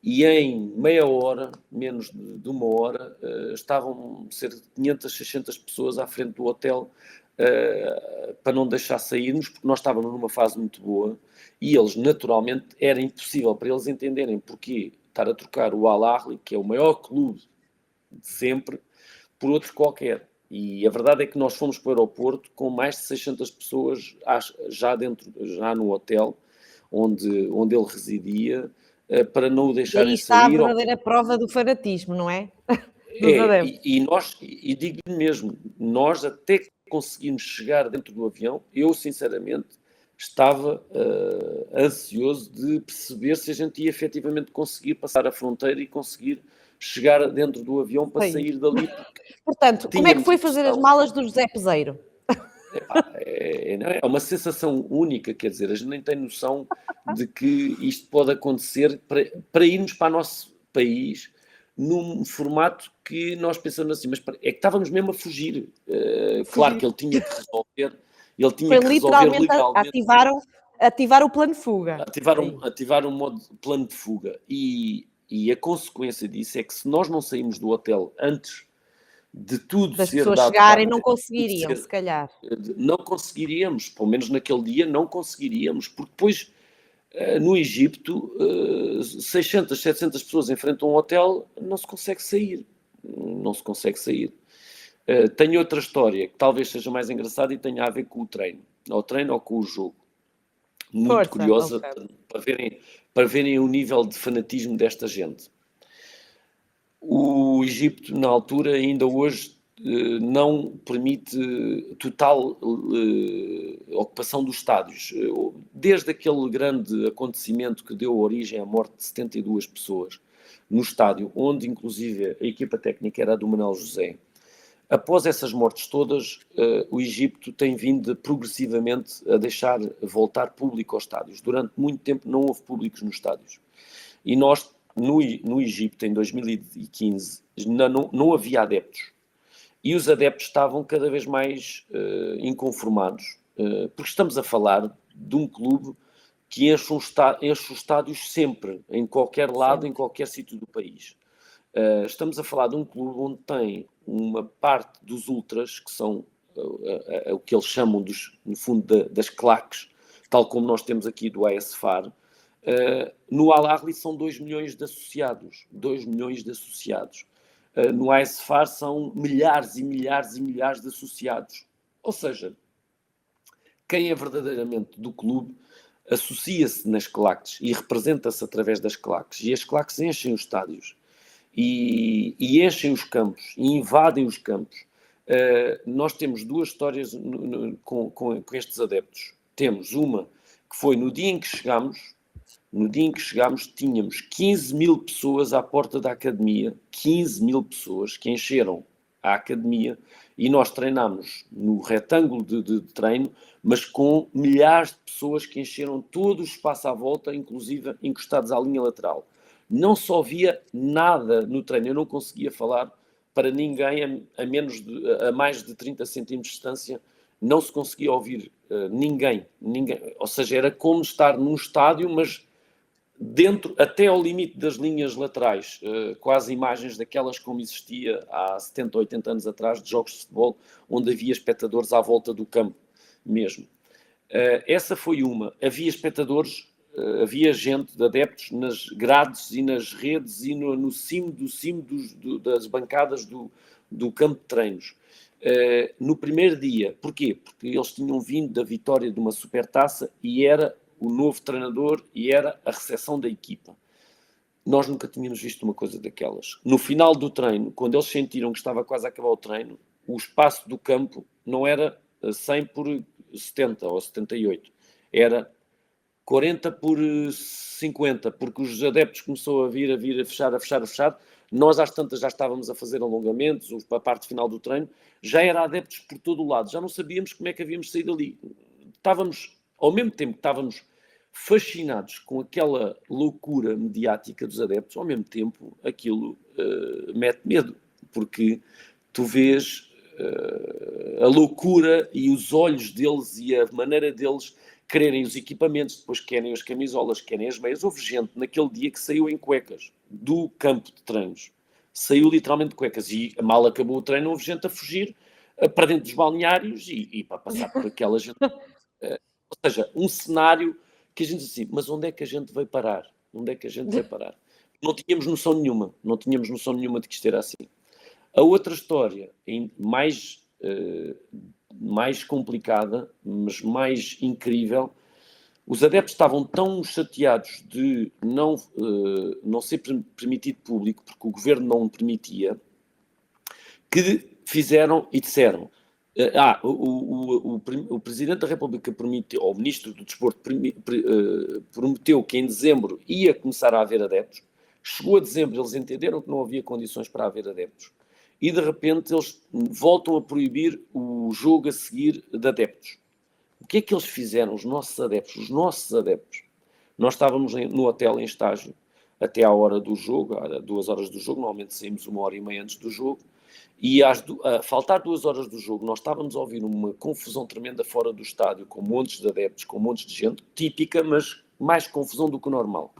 [SPEAKER 2] e em meia hora, menos de uma hora, estavam cerca de 500, 600 pessoas à frente do hotel para não deixar sairmos, porque nós estávamos numa fase muito boa e eles, naturalmente, era impossível para eles entenderem porquê estar a trocar o Al-Ahly, que é o maior clube de sempre, por outro qualquer. E a verdade é que nós fomos para o aeroporto com mais de 600 pessoas já no hotel onde ele residia, para não o
[SPEAKER 1] E
[SPEAKER 2] deixarem
[SPEAKER 1] aí está a
[SPEAKER 2] sair.
[SPEAKER 1] verdadeira prova do fanatismo, não é? Dos adeptos.
[SPEAKER 2] E digo-lhe mesmo, nós até conseguimos chegar dentro do avião, eu sinceramente estava ansioso de perceber se a gente ia efetivamente conseguir passar a fronteira e conseguir chegar dentro do avião para sair dali.
[SPEAKER 1] Portanto, como é que foi fazer as malas do José Peseiro?
[SPEAKER 2] É uma sensação única, quer dizer, a gente nem tem noção de que isto pode acontecer para irmos para o nosso país num formato que nós pensamos assim, mas é que estávamos mesmo a fugir. Claro que ele tinha que resolver,
[SPEAKER 1] Foi literalmente
[SPEAKER 2] legalmente.
[SPEAKER 1] Ativar o plano de fuga.
[SPEAKER 2] Ativar um modo plano de fuga. E a consequência disso é que se nós não saímos do hotel antes de tudo
[SPEAKER 1] das
[SPEAKER 2] ser
[SPEAKER 1] pessoas
[SPEAKER 2] dado
[SPEAKER 1] chegarem, não conseguiriam, se calhar.
[SPEAKER 2] Não conseguiríamos, pelo menos naquele dia não conseguiríamos, porque depois no Egito 600, 700 pessoas enfrentam um hotel, não se consegue sair. Não se consegue sair. Tenho outra história que talvez seja mais engraçada e tenha a ver com o treino. Ou treino ou com o jogo. Muito curiosa para verem o nível de fanatismo desta gente. O Egito, na altura, ainda hoje, não permite total ocupação dos estádios. Desde aquele grande acontecimento que deu origem à morte de 72 pessoas no estádio, onde inclusive a equipa técnica era a do Manuel José. Após essas mortes todas, o Egito tem vindo progressivamente a deixar voltar público aos estádios. Durante muito tempo não houve públicos nos estádios. E nós, no Egito, em 2015, não havia adeptos. E os adeptos estavam cada vez mais inconformados, porque estamos a falar de um clube que enche os estádios sempre, em qualquer lado, em qualquer sítio do país. Estamos a falar de um clube onde tem uma parte dos ultras, que são o que eles chamam, no fundo, das claques, tal como nós temos aqui do AS FAR. No Al-Ahly são 2 milhões de associados. 2 milhões de associados. No AS FAR são milhares e milhares e milhares de associados. Ou seja, quem é verdadeiramente do clube associa-se nas claques e representa-se através das claques. E as claques enchem os estádios. E enchem os campos, e invadem os campos. Nós temos duas histórias com estes adeptos. Temos uma que foi no dia em que chegámos, tínhamos 15 mil pessoas à porta da academia, 15 mil pessoas que encheram à academia, e nós treinámos no retângulo de treino, mas com milhares de pessoas que encheram todo o espaço à volta, inclusive encostados à linha lateral. Não só via nada no treino, eu não conseguia falar para ninguém a mais de 30 centímetros de distância, não se conseguia ouvir ninguém. Ou seja, era como estar num estádio, mas dentro, até ao limite das linhas laterais, quase imagens daquelas como existia há 70, 80 anos atrás, de jogos de futebol, onde havia espectadores à volta do campo mesmo. Essa foi uma. Havia espectadores, havia gente de adeptos nas grades e nas redes e no cimo das bancadas do campo de treinos. No primeiro dia. Porquê? Porque eles tinham vindo da vitória de uma supertaça e era o novo treinador e era a recepção da equipa. Nós nunca tínhamos visto uma coisa daquelas. No final do treino, quando eles sentiram que estava quase a acabar o treino, o espaço do campo não era 100 por 70 ou 78, era 40 por 50, porque os adeptos começou a vir, a fechar. Nós às tantas já estávamos a fazer alongamentos, a parte final do treino, já era adeptos por todo o lado, já não sabíamos como é que havíamos saído dali. Estávamos, ao mesmo tempo que estávamos fascinados com aquela loucura mediática dos adeptos, ao mesmo tempo aquilo mete medo, porque tu vês a loucura e os olhos deles e a maneira deles quererem os equipamentos, depois querem as camisolas, querem as meias. Houve gente naquele dia que saiu em cuecas do campo de treinos. Saiu literalmente de cuecas e mal acabou o treino, houve gente a fugir para dentro dos balneários e para passar por aquela gente. Ou seja, um cenário que a gente diz assim, mas onde é que a gente vai parar? Onde é que a gente vai parar? Não tínhamos noção nenhuma de que isto era assim. A outra história, mais complicada, mas mais incrível, os adeptos estavam tão chateados de não ser permitido público, porque o governo não permitia, que fizeram e disseram o Presidente da República prometeu, ou o Ministro do Desporto prometeu que em dezembro ia começar a haver adeptos. Chegou a dezembro, eles entenderam que não havia condições para haver adeptos. E de repente eles voltam a proibir o jogo a seguir de adeptos. O que é que eles fizeram, os nossos adeptos? Nós estávamos no hotel em estágio até à hora do jogo, às 2 horas do jogo, normalmente saímos 1h30 antes do jogo, e a faltar 2 horas do jogo, nós estávamos a ouvir uma confusão tremenda fora do estádio, com montes de adeptos, com montes de gente, típica, mas mais confusão do que o normal.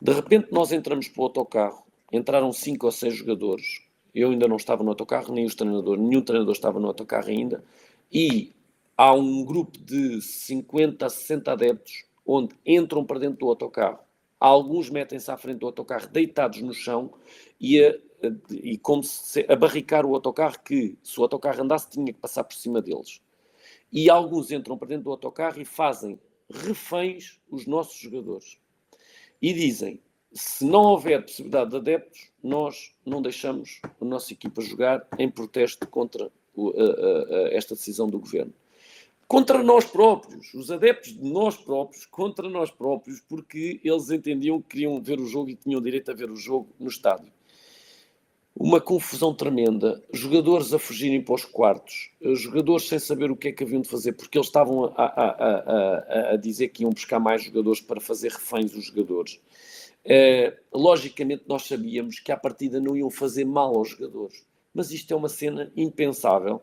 [SPEAKER 2] De repente nós entramos para o autocarro, entraram 5 ou 6 jogadores, eu ainda não estava no autocarro, nem os treinadores, nenhum treinador estava no autocarro ainda, e há um grupo de 50 a 60 adeptos, onde entram para dentro do autocarro, alguns metem-se à frente do autocarro deitados no chão e como se a barricar o autocarro, que se o autocarro andasse tinha que passar por cima deles. E alguns entram para dentro do autocarro e fazem reféns os nossos jogadores. E dizem, se não houver possibilidade de adeptos, nós não deixamos a nossa equipa jogar em protesto contra esta decisão do governo. Contra nós próprios, os adeptos de nós próprios, contra nós próprios, porque eles entendiam que queriam ver o jogo e tinham direito a ver o jogo no estádio. Uma confusão tremenda, jogadores a fugirem para os quartos, jogadores sem saber o que é que haviam de fazer, porque eles estavam a dizer que iam buscar mais jogadores para fazer reféns os jogadores. Logicamente nós sabíamos que à partida não iam fazer mal aos jogadores, mas isto é uma cena impensável,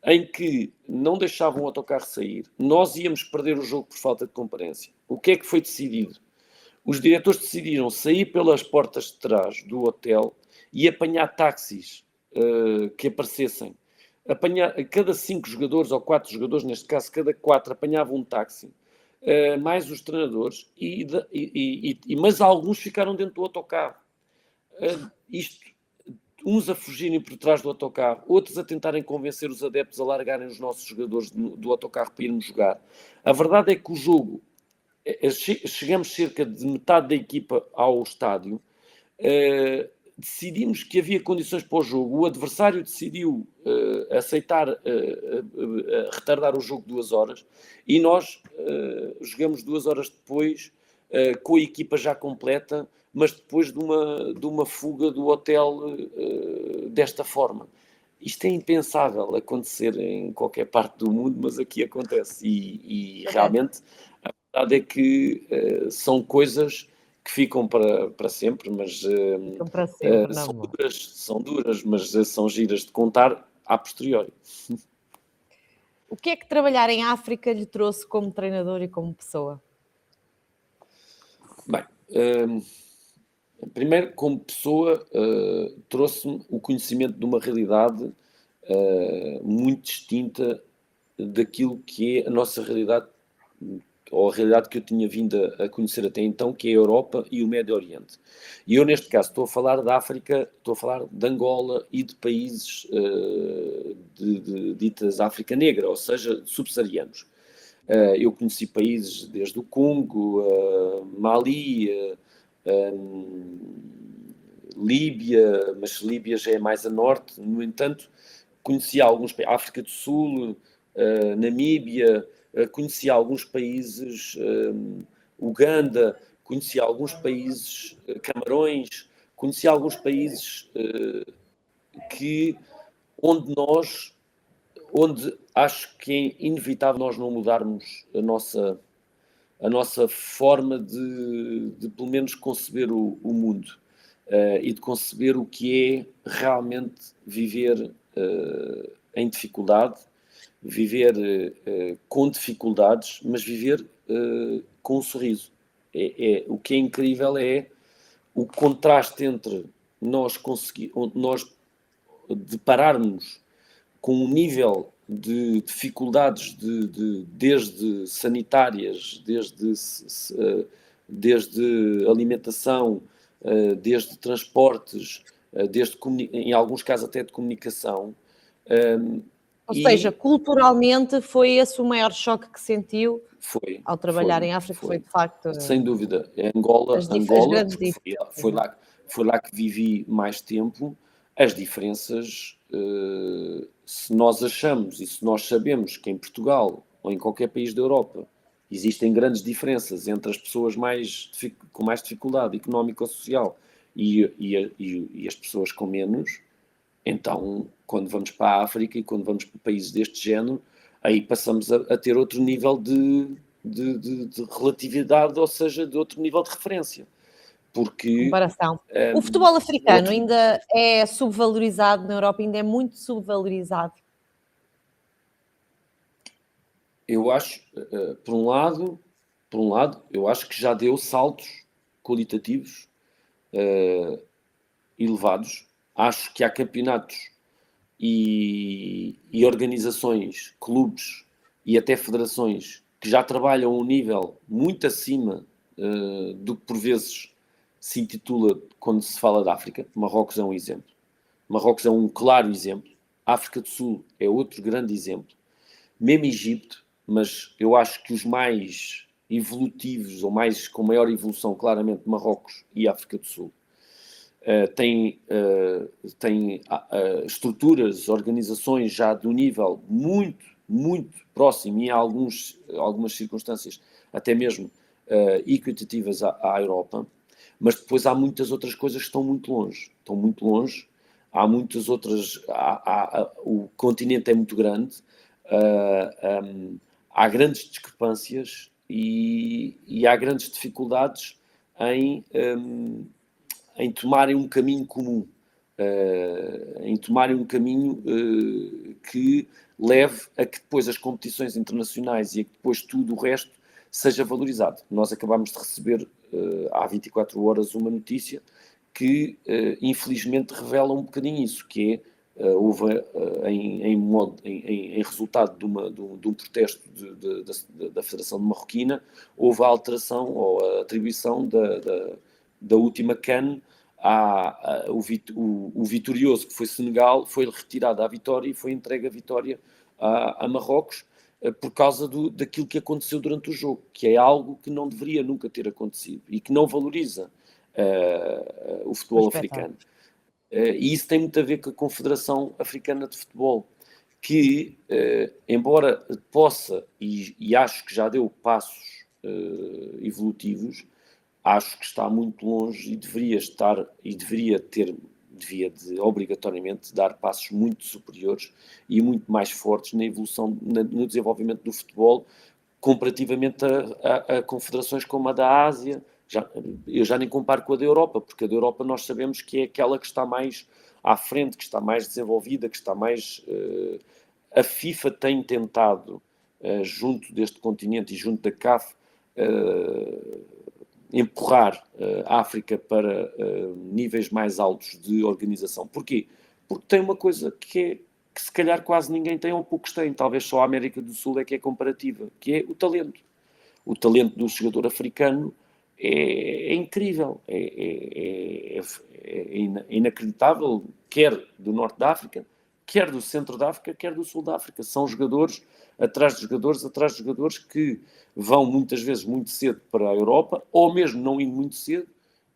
[SPEAKER 2] em que não deixavam o autocarro sair, nós íamos perder o jogo por falta de comparência. O que é que foi decidido? Os diretores decidiram sair pelas portas de trás do hotel e apanhar táxis que aparecessem. Cada 5 jogadores, ou 4 jogadores, neste caso, cada 4 apanhavam um táxi, mais os treinadores, mas alguns ficaram dentro do autocarro. Uns a fugirem por trás do autocarro, outros a tentarem convencer os adeptos a largarem os nossos jogadores do autocarro para irmos jogar. A verdade é que o jogo, chegamos cerca de metade da equipa ao estádio, decidimos que havia condições para o jogo, o adversário decidiu aceitar retardar o jogo 2 horas e nós jogamos 2 horas depois com a equipa já completa, mas depois de uma fuga do hotel desta forma. isto é impensável acontecer em qualquer parte do mundo, mas aqui acontece. E realmente a verdade é que são coisas que ficam para sempre, mas
[SPEAKER 1] Ficam para sempre na memória.
[SPEAKER 2] são duras, mas são giras de contar a posteriori.
[SPEAKER 1] O que é que trabalhar em África lhe trouxe como treinador e como pessoa?
[SPEAKER 2] Bem, primeiro, como pessoa, trouxe-me o conhecimento de uma realidade muito distinta daquilo que é a nossa realidade, ou a realidade que eu tinha vindo a conhecer até então, que é a Europa e o Médio Oriente. E eu, neste caso, estou a falar da África, estou a falar de Angola e de países ditas África Negra, ou seja, subsaarianos. Eu conheci países desde o Congo, Mali, Líbia, mas Líbia já é mais a norte. No entanto, conheci alguns países, África do Sul, Namíbia, conheci alguns países, Uganda, conheci alguns países, Camarões, conheci alguns países que onde acho que é inevitável nós não mudarmos a nossa forma de pelo menos conceber o mundo e de conceber o que é realmente viver em dificuldade, viver com dificuldades, mas viver com um sorriso. O que é incrível é o contraste entre nós depararmos com um nível de dificuldades desde sanitárias, desde alimentação, desde transportes, em alguns casos até de comunicação.
[SPEAKER 1] Ou seja, culturalmente foi esse o maior choque que sentiu ao trabalhar em África, foi de facto
[SPEAKER 2] sem dúvida.
[SPEAKER 1] as grandes
[SPEAKER 2] Porque
[SPEAKER 1] diferenças, não é?
[SPEAKER 2] foi lá que vivi mais tempo. As diferenças, se nós achamos e se nós sabemos que em Portugal ou em qualquer país da Europa existem grandes diferenças entre as pessoas com mais dificuldade económica ou social e as pessoas com menos, então, quando vamos para a África e quando vamos para países deste género, aí passamos a ter outro nível de relatividade, ou seja, de outro nível de referência. Porque
[SPEAKER 1] Comparação. O futebol africano
[SPEAKER 2] outro,
[SPEAKER 1] ainda é subvalorizado na Europa, ainda é muito subvalorizado.
[SPEAKER 2] eu acho, por um lado, eu acho que já deu saltos qualitativos elevados. Acho que há campeonatos e organizações, clubes e até federações que já trabalham a um nível muito acima do que por vezes se intitula quando se fala da África. Marrocos é um exemplo. Marrocos é um claro exemplo. África do Sul é outro grande exemplo. Mesmo Egito, mas eu acho que os mais evolutivos, ou mais com maior evolução, claramente Marrocos e África do Sul. Tem estruturas, organizações já de um nível muito, muito próximo e em algumas circunstâncias até mesmo equitativas à Europa, mas depois há muitas outras coisas que estão muito longe, há muitas outras, o continente é muito grande, há grandes discrepâncias e há grandes dificuldades em tomarem um caminho comum, em tomarem um caminho que leve a que depois as competições internacionais e a que depois tudo o resto seja valorizado. Nós acabámos de receber há 24 horas uma notícia que infelizmente revela um bocadinho isso, que é houve em resultado de um protesto da Federação de Marroquina, houve a alteração ou a atribuição da última CAN. O vitorioso, que foi Senegal, foi retirado à vitória e foi entregue a vitória a Marrocos por causa daquilo que aconteceu durante o jogo, que é algo que não deveria nunca ter acontecido e que não valoriza o futebol africano. E isso tem muito a ver com a Confederação Africana de Futebol, que, embora possa, e acho que já deu passos evolutivos, acho que está muito longe e deveria ter devia de obrigatoriamente dar passos muito superiores e muito mais fortes na evolução, no desenvolvimento do futebol, comparativamente a confederações como a da Ásia. Eu já nem comparo com a da Europa, porque a da Europa nós sabemos que é aquela que está mais à frente, que está mais desenvolvida, que está mais... A FIFA tem tentado, junto deste continente e junto da CAF, empurrar a África para níveis mais altos de organização. Porquê? Porque tem uma coisa que se calhar quase ninguém tem ou poucos têm, talvez só a América do Sul é que é comparativa, que é o talento. O talento do jogador africano é incrível, é inacreditável, quer do Norte da África, quer do Centro da África, quer do Sul da África. São jogadores atrás de jogadores que vão muitas vezes muito cedo para a Europa, ou mesmo não indo muito cedo,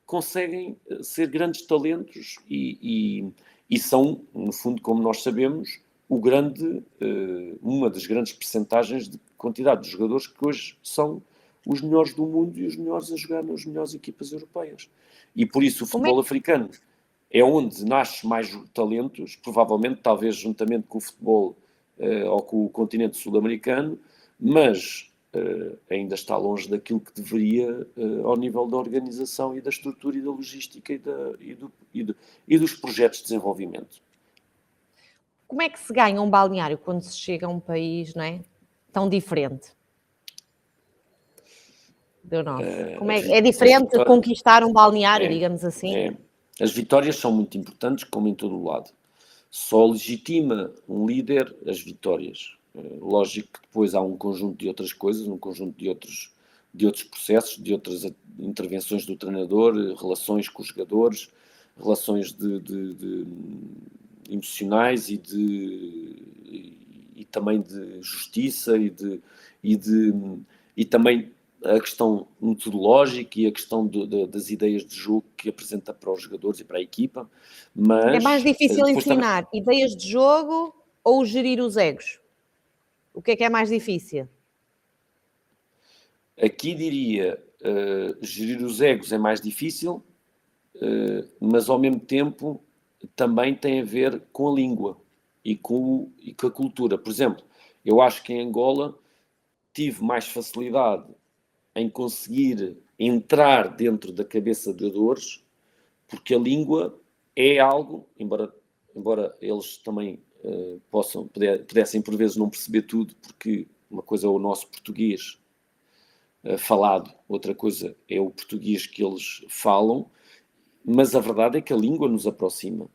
[SPEAKER 2] conseguem ser grandes talentos e são, no fundo, como nós sabemos, uma das grandes percentagens de quantidade de jogadores que hoje são os melhores do mundo e os melhores a jogar nas melhores equipas europeias. E por isso o futebol africano é onde nasce mais talentos, provavelmente, talvez juntamente com o futebol ou com o continente sul-americano, mas ainda está longe daquilo que deveria ao nível da organização e da estrutura e da logística e dos projetos de desenvolvimento.
[SPEAKER 1] Como é que se ganha um balneário quando se chega a um país, não é, tão diferente do nosso? É diferente conquistar um balneário, digamos assim?
[SPEAKER 2] As vitórias são muito importantes, como em todo o lado. Só legitima um líder as vitórias. Lógico que depois há um conjunto de outras coisas, um conjunto de outros processos, de outras intervenções do treinador, relações com os jogadores, relações emocionais e também de justiça e também a questão metodológica e a questão das ideias de jogo que apresenta para os jogadores e para a equipa. Mas
[SPEAKER 1] é mais difícil ensinar ideias de jogo ou gerir os egos? O que é mais difícil?
[SPEAKER 2] Aqui diria, gerir os egos é mais difícil, mas ao mesmo tempo também tem a ver com a língua e com a cultura. Por exemplo, eu acho que em Angola tive mais facilidade em conseguir entrar dentro da cabeça de jogadores, porque a língua é algo, embora eles também pudessem por vezes não perceber tudo, porque uma coisa é o nosso português falado, outra coisa é o português que eles falam, mas a verdade é que a língua nos aproxima.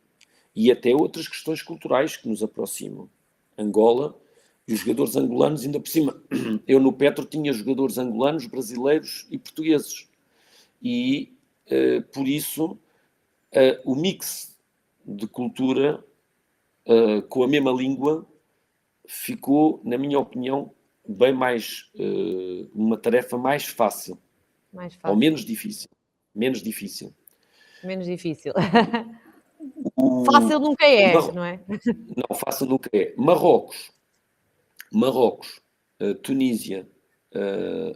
[SPEAKER 2] E até outras questões culturais que nos aproximam. Angola, e os jogadores angolanos, ainda por cima, eu no Petro tinha jogadores angolanos, brasileiros e portugueses. E, por isso, o mix de cultura com a mesma língua ficou, na minha opinião, bem mais... uma tarefa mais fácil. Ou menos difícil. Menos difícil.
[SPEAKER 1] Menos difícil. Fácil nunca é, não é?
[SPEAKER 2] Não, fácil nunca é. Marrocos, Tunísia,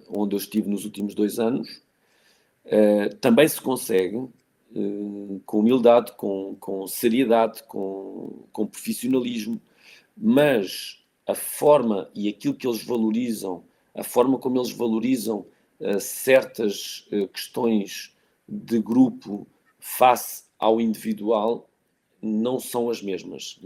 [SPEAKER 2] onde eu estive nos últimos 2 anos, também se consegue, com humildade, com seriedade, com profissionalismo, mas a forma e aquilo que eles valorizam, a forma como eles valorizam certas questões de grupo face ao individual, não são as mesmas,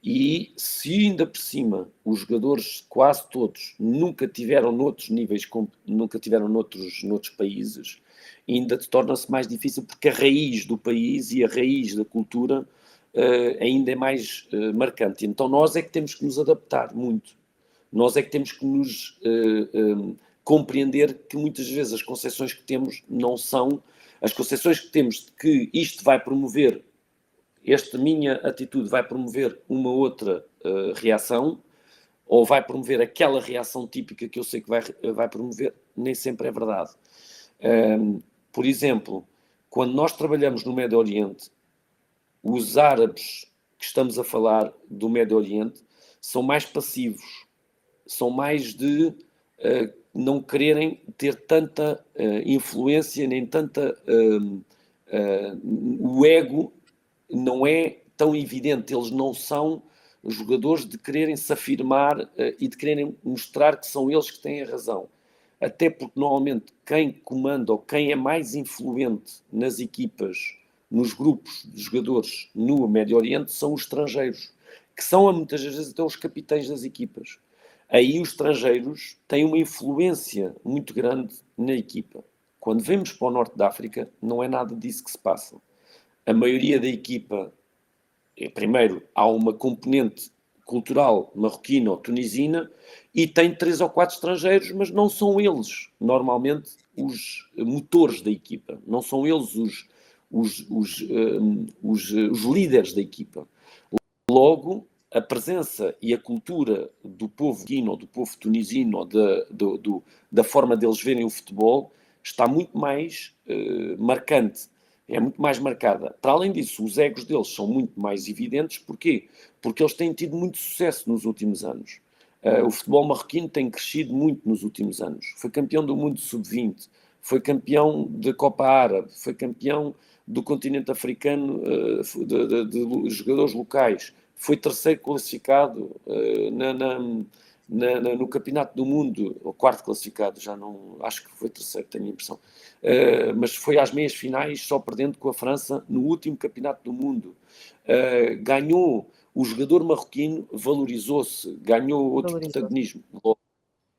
[SPEAKER 2] e se ainda por cima os jogadores quase todos nunca tiveram noutros níveis, nunca tiveram noutros países, ainda torna-se mais difícil porque a raiz do país e a raiz da cultura ainda é mais marcante. Então nós é que temos que nos adaptar muito, nós é que temos que nos compreender que muitas vezes as concepções que temos não são as concepções que temos de que isto vai promover, esta minha atitude vai promover uma outra reação, ou vai promover aquela reação típica que eu sei que vai promover, nem sempre é verdade. Por exemplo, quando nós trabalhamos no Médio Oriente, os árabes que estamos a falar do Médio Oriente são mais passivos, são mais de não quererem ter tanta influência, nem tanta O ego não é tão evidente, eles não são jogadores de quererem se afirmar e de quererem mostrar que são eles que têm a razão. Até porque normalmente quem comanda ou quem é mais influente nas equipas, nos grupos de jogadores no Médio Oriente, são os estrangeiros, que são muitas vezes até os capitães das equipas. Aí os estrangeiros têm uma influência muito grande na equipa. Quando vemos para o Norte da África, não é nada disso que se passa. A maioria da equipa, primeiro, há uma componente cultural marroquina ou tunisina e tem 3 ou 4 estrangeiros, mas não são eles, normalmente, os motores da equipa. Não são eles os líderes da equipa. Logo, a presença e a cultura do povo guino, ou do povo tunisino, ou da forma deles verem o futebol, está muito mais marcante, é muito mais marcada. Para além disso, os egos deles são muito mais evidentes. Porquê? Porque eles têm tido muito sucesso nos últimos anos. O futebol marroquino tem crescido muito nos últimos anos. Foi campeão do mundo sub-20, foi campeão da Copa Árabe, foi campeão do continente africano de jogadores locais, foi terceiro classificado no Campeonato do Mundo, ou quarto classificado, já não, acho que foi terceiro, tenho a impressão, mas foi às meias finais, só perdendo com a França no último Campeonato do Mundo. Ganhou, o jogador marroquino valorizou-se, ganhou outro protagonismo.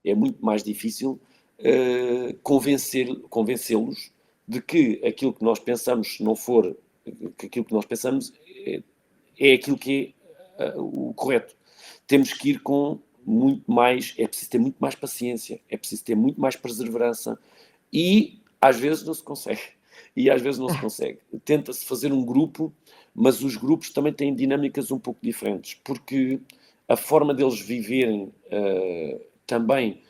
[SPEAKER 2] É muito mais difícil convencê-los de que aquilo que nós pensamos, se não for que aquilo que nós pensamos, é aquilo que é o correto. Temos que ir com muito mais, é preciso ter muito mais paciência, é preciso ter muito mais perseverança e às vezes não se consegue. Tenta-se fazer um grupo, mas os grupos também têm dinâmicas um pouco diferentes, porque a forma deles viverem também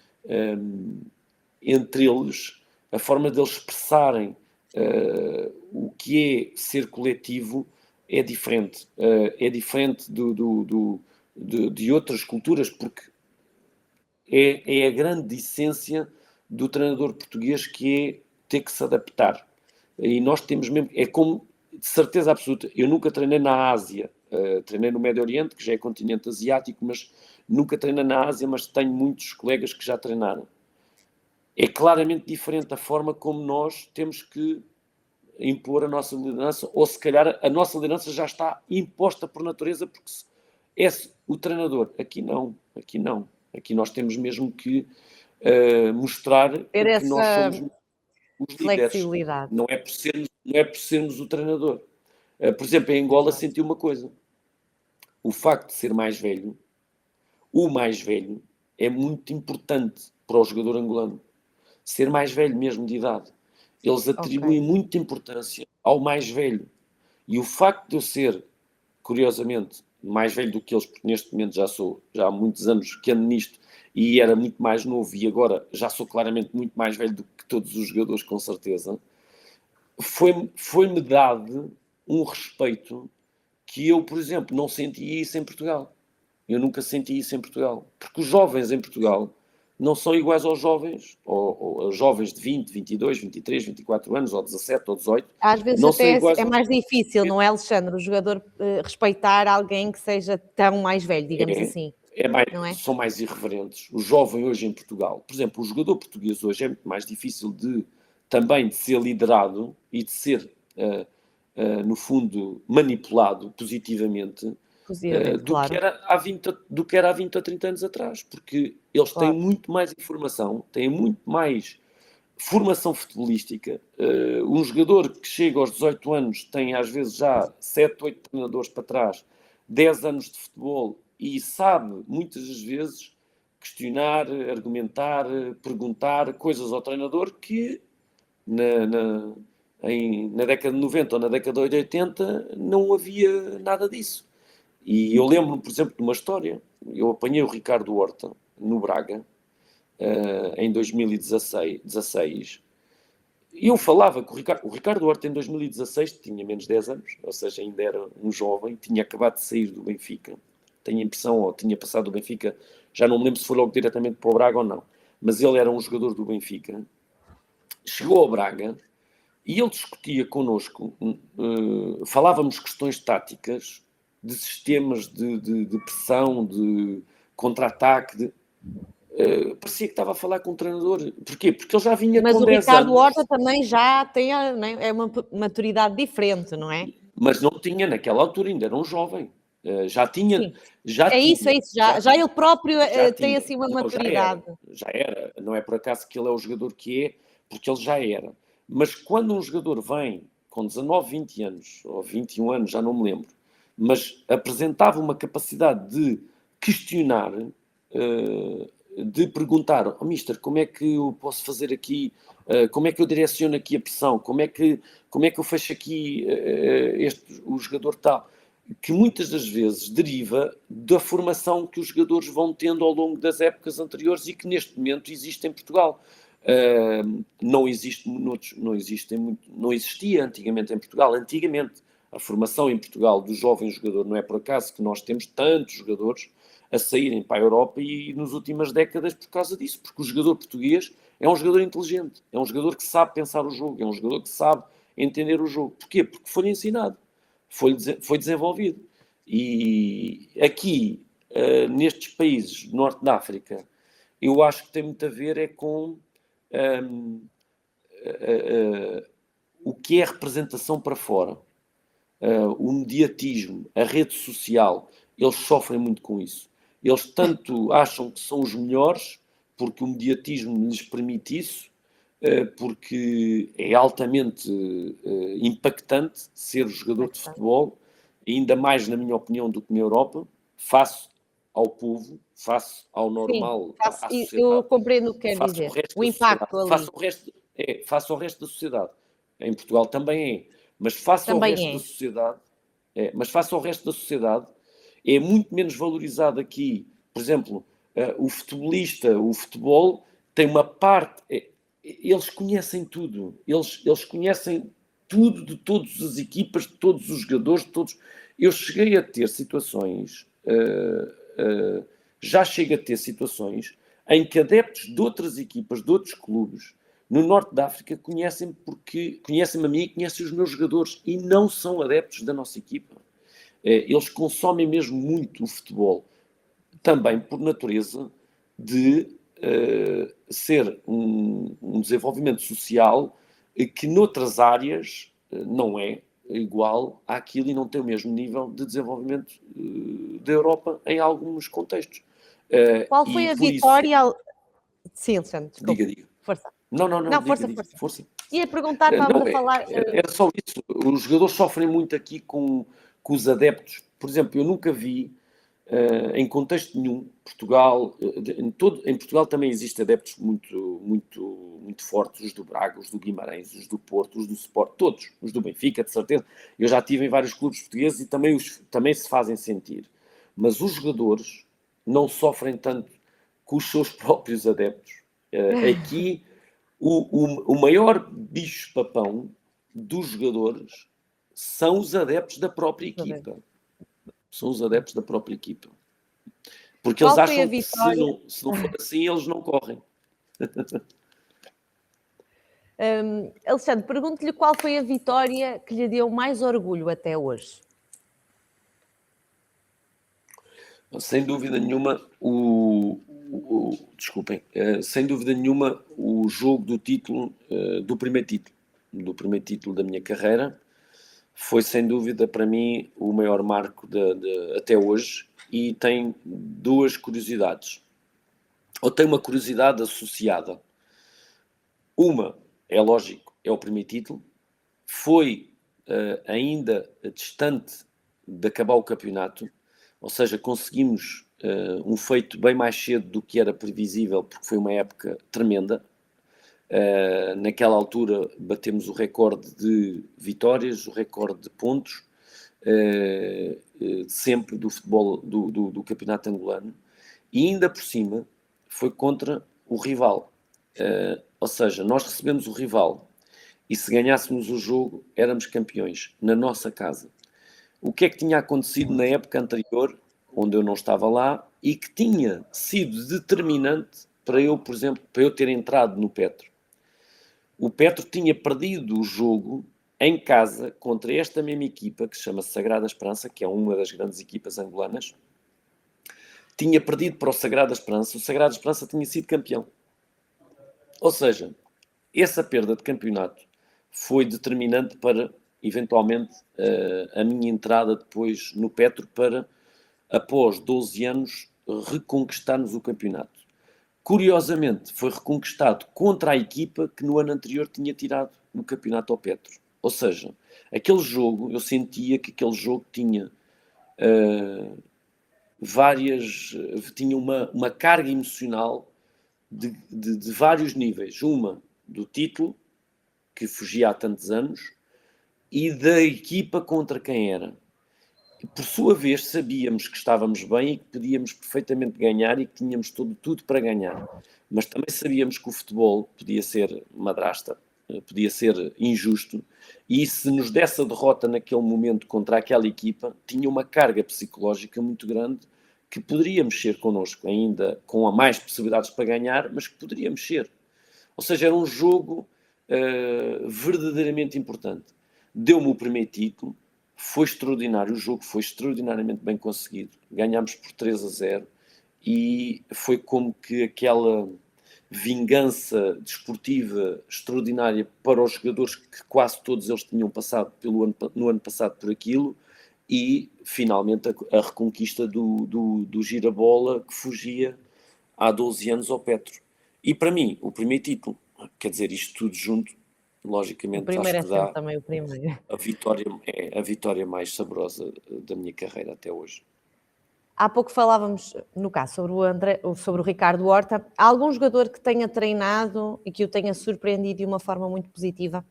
[SPEAKER 2] entre eles, a forma deles expressarem o que é ser coletivo é diferente. É diferente de outras culturas, porque é a grande essência do treinador português, que é ter que se adaptar. E nós temos mesmo, é como, de certeza absoluta, eu nunca treinei na Ásia, treinei no Médio Oriente, que já é continente asiático, mas nunca treinei na Ásia, mas tenho muitos colegas que já treinaram. É claramente diferente a forma como nós temos que impor a nossa liderança, ou se calhar a nossa liderança já está imposta por natureza, porque é o treinador. Aqui não. Aqui nós temos mesmo que mostrar que nós somos os líderes. Não é por sermos o treinador. Por exemplo, em Angola senti uma coisa. O facto de ser mais velho, o mais velho, é muito importante para o jogador angolano. Ser mais velho mesmo de idade. Eles atribuem muita importância ao mais velho. E o facto de eu ser, curiosamente, mais velho do que eles, porque neste momento já há muitos anos que ando nisto, e era muito mais novo, e agora já sou claramente muito mais velho do que todos os jogadores, com certeza, foi-me dado um respeito que eu, por exemplo, não sentia isso em Portugal. Eu nunca senti isso em Portugal. Porque os jovens em Portugal não são iguais aos jovens, ou aos jovens de 20, 22, 23, 24 anos, ou 17, ou 18.
[SPEAKER 1] Às vezes
[SPEAKER 2] não
[SPEAKER 1] até é mais difícil, não é, Alexandre? O jogador respeitar alguém que seja tão mais velho, digamos assim.
[SPEAKER 2] São mais irreverentes. O jovem hoje em Portugal, por exemplo, o jogador português hoje é muito mais difícil também de ser liderado e de ser, no fundo, manipulado positivamente, do que era há 20 a 30 anos atrás, porque eles têm muito mais informação, têm muito mais formação futebolística. Um jogador que chega aos 18 anos tem às vezes já 7, 8 treinadores para trás, 10 anos de futebol, e sabe muitas das vezes questionar, argumentar, perguntar coisas ao treinador que na década de 90 ou na década de 80 não havia nada disso. E eu lembro-me, por exemplo, de uma história. Eu apanhei o Ricardo Horta no Braga em 2016, e eu falava com o Ricardo Horta em 2016, tinha menos de 10 anos, ou seja, ainda era um jovem, tinha acabado de sair do Benfica, tenho a impressão, ou tinha passado do Benfica, já não me lembro se foi logo diretamente para o Braga ou não, mas ele era um jogador do Benfica, chegou ao Braga E ele discutia connosco, falávamos questões táticas, de sistemas de pressão, de contra-ataque, parecia que estava a falar com um treinador. Porquê? Porque ele já vinha
[SPEAKER 1] Mas
[SPEAKER 2] com
[SPEAKER 1] o
[SPEAKER 2] 10
[SPEAKER 1] Ricardo
[SPEAKER 2] anos.
[SPEAKER 1] Horta também já tem, né, é uma maturidade diferente, não é?
[SPEAKER 2] Mas não tinha, naquela altura, ainda era um jovem. Já tinha.
[SPEAKER 1] Sim.
[SPEAKER 2] Já
[SPEAKER 1] É isso,
[SPEAKER 2] tinha,
[SPEAKER 1] é isso. Já ele próprio
[SPEAKER 2] já
[SPEAKER 1] tem
[SPEAKER 2] tinha.
[SPEAKER 1] assim uma
[SPEAKER 2] Não,
[SPEAKER 1] maturidade.
[SPEAKER 2] já era. Não é por acaso que ele é o jogador que é, porque ele já era. Mas quando um jogador vem com 19, 20 anos, ou 21 anos, já não me lembro, mas apresentava uma capacidade de questionar, de perguntar, mister, como é que eu posso fazer aqui, como é que eu direciono aqui a pressão, como é que eu fecho aqui o jogador tal, que muitas das vezes deriva da formação que os jogadores vão tendo ao longo das épocas anteriores e que neste momento existe em Portugal. Não existia antigamente em Portugal. Antigamente, a formação em Portugal do jovem jogador, não é por acaso que nós temos tantos jogadores a saírem para a Europa e nas últimas décadas por causa disso, porque o jogador português é um jogador inteligente, é um jogador que sabe pensar o jogo, é um jogador que sabe entender o jogo. Porquê? Porque foi ensinado, foi desenvolvido. E aqui, nestes países do Norte da África, eu acho que tem muito a ver com o que é representação para fora, o mediatismo, a rede social, eles sofrem muito com isso. Eles tanto acham que são os melhores, porque o mediatismo lhes permite isso, porque é altamente impactante ser jogador de futebol, ainda mais, na minha opinião, do que na Europa, face ao povo, face ao normal,
[SPEAKER 1] Sim,
[SPEAKER 2] à sociedade.
[SPEAKER 1] eu compreendo o que quer dizer. O impacto ali.
[SPEAKER 2] Face ao resto da sociedade. Em Portugal também é. Mas face ao resto da sociedade, é muito menos valorizado aqui. Por exemplo, o futebol tem uma parte. Eles conhecem tudo. Eles conhecem tudo de todas as equipas, de todos os jogadores, de todos. Eu cheguei a ter situações. Já chego a ter situações em que adeptos de outras equipas, de outros clubes, no Norte da África, conhecem-me a mim e conhecem os meus jogadores e não são adeptos da nossa equipa. Eles consomem mesmo muito o futebol, também por natureza de ser um desenvolvimento social que noutras áreas não é igual àquilo e não tem o mesmo nível de desenvolvimento da Europa em alguns contextos.
[SPEAKER 1] Qual foi a vitória? Sim, Alexandre, desculpa.
[SPEAKER 2] Diga.
[SPEAKER 1] Força.
[SPEAKER 2] Não,
[SPEAKER 1] Força. Ia perguntar, estávamos a falar...
[SPEAKER 2] Era só isso. Os jogadores sofrem muito aqui com os adeptos. Por exemplo, eu nunca vi, em contexto nenhum, Portugal... Em Portugal também existem adeptos muito, muito, muito fortes, os do Braga, os do Guimarães, os do Porto, os do Sport, todos. Os do Benfica, de certeza. Eu já estive em vários clubes portugueses e também se fazem sentir. Mas os jogadores não sofrem tanto com os seus próprios adeptos. Aqui... O maior bicho-papão dos jogadores são os adeptos da própria equipa. São os adeptos da própria equipa. Porque eles acham que se não for assim, eles não correm.
[SPEAKER 1] Alexandre, pergunto-lhe qual foi a vitória que lhe deu mais orgulho até hoje?
[SPEAKER 2] Sem dúvida nenhuma, sem dúvida nenhuma, o jogo do título, do primeiro título da minha carreira, foi sem dúvida para mim o maior marco até hoje, e tem duas curiosidades. Ou tem uma curiosidade associada. Uma, é lógico, é o primeiro título. Foi ainda distante de acabar o campeonato, ou seja, conseguimos um feito bem mais cedo do que era previsível, porque foi uma época tremenda. Naquela altura batemos o recorde de vitórias, o recorde de pontos, sempre do futebol do campeonato angolano, e ainda por cima foi contra o rival. Ou seja, nós recebemos o rival e se ganhássemos o jogo éramos campeões, na nossa casa. O que é que tinha acontecido na época anterior, onde eu não estava lá, e que tinha sido determinante para eu, por exemplo, para eu ter entrado no Petro? O Petro tinha perdido o jogo em casa contra esta mesma equipa, que se chama Sagrada Esperança, que é uma das grandes equipas angolanas. Tinha perdido para o Sagrada Esperança. O Sagrada Esperança tinha sido campeão. Ou seja, essa perda de campeonato foi determinante para, eventualmente, a minha entrada depois no Petro para, após 12 anos, reconquistarmos o campeonato. Curiosamente, foi reconquistado contra a equipa que no ano anterior tinha tirado no campeonato ao Petro. Ou seja, aquele jogo, eu sentia que aquele jogo tinha tinha uma carga emocional de vários níveis. Uma do título, que fugia há tantos anos, e da equipa contra quem era. E, por sua vez, sabíamos que estávamos bem e que podíamos perfeitamente ganhar e que tínhamos tudo para ganhar. Mas também sabíamos que o futebol podia ser madrasta, podia ser injusto, e se nos desse a derrota naquele momento contra aquela equipa, tinha uma carga psicológica muito grande que poderia mexer connosco, ainda com a mais possibilidades para ganhar, mas que poderia mexer. Ou seja, era um jogo verdadeiramente importante. Deu-me o primeiro título, foi extraordinário, o jogo foi extraordinariamente bem conseguido. Ganhámos por 3-0 e foi como que aquela vingança desportiva extraordinária para os jogadores, que quase todos eles tinham passado no ano passado por aquilo, e finalmente a reconquista do Girabola, que fugia há 12 anos ao Petro. E para mim, o primeiro título, quer dizer, isto tudo junto, logicamente,
[SPEAKER 1] O primeiro
[SPEAKER 2] acho
[SPEAKER 1] é
[SPEAKER 2] que
[SPEAKER 1] sempre
[SPEAKER 2] dá
[SPEAKER 1] também o primeiro.
[SPEAKER 2] a vitória mais saborosa da minha carreira até hoje.
[SPEAKER 1] Há pouco falávamos, no caso, sobre o Ricardo Horta. Há algum jogador que tenha treinado e que o tenha surpreendido de uma forma muito positiva?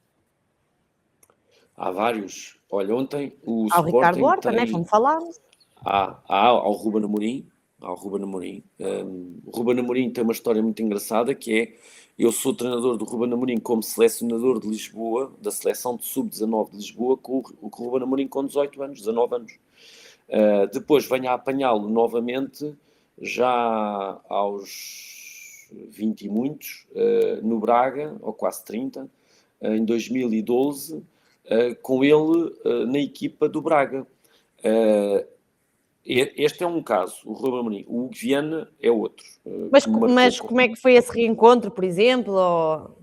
[SPEAKER 2] Há vários. Olha, ontem o
[SPEAKER 1] Há o Ricardo
[SPEAKER 2] Sporting
[SPEAKER 1] Horta, né,
[SPEAKER 2] tem...
[SPEAKER 1] como falámos.
[SPEAKER 2] Ao Ruben Amorim. Ao Ruben Amorim. O Ruben Amorim tem uma história muito engraçada, que é: eu sou treinador do Ruben Amorim como selecionador de Lisboa, da seleção de sub-19 de Lisboa, com o Ruben Amorim com 18 anos, 19 anos. Depois venho a apanhá-lo novamente, já aos 20 e muitos, no Braga, ou quase 30, em 2012, com ele na equipa do Braga. Este é um caso, o Ruben Amorim. O Hugo Viana é outro.
[SPEAKER 1] Mas como é que foi esse reencontro, por exemplo? Ou...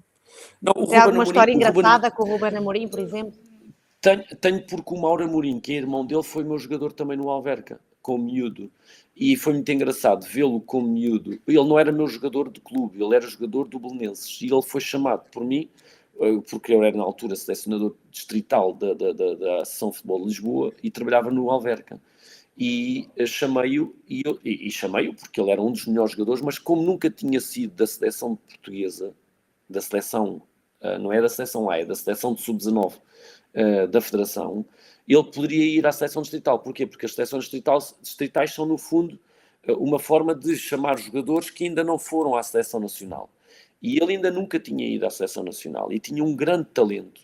[SPEAKER 2] Não, o
[SPEAKER 1] Tem
[SPEAKER 2] Ruben
[SPEAKER 1] alguma
[SPEAKER 2] Amorim,
[SPEAKER 1] história engraçada com o Ruben Amorim, por exemplo?
[SPEAKER 2] Tenho porque o Mauro Amorim, que é irmão dele, foi meu jogador também no Alverca, com miúdo. E foi muito engraçado vê-lo como miúdo. Ele não era meu jogador de clube, ele era jogador do Belenenses. E ele foi chamado por mim, porque eu era na altura selecionador distrital da Associação de Futebol de Lisboa e trabalhava no Alverca. E chamei-o, e chamei-o porque ele era um dos melhores jogadores, mas como nunca tinha sido da seleção portuguesa, da seleção, não é da seleção A, é da seleção de sub-19 da Federação, ele poderia ir à seleção distrital. Porquê? Porque as seleções distritais são, no fundo, uma forma de chamar jogadores que ainda não foram à seleção nacional. E ele ainda nunca tinha ido à seleção nacional e tinha um grande talento.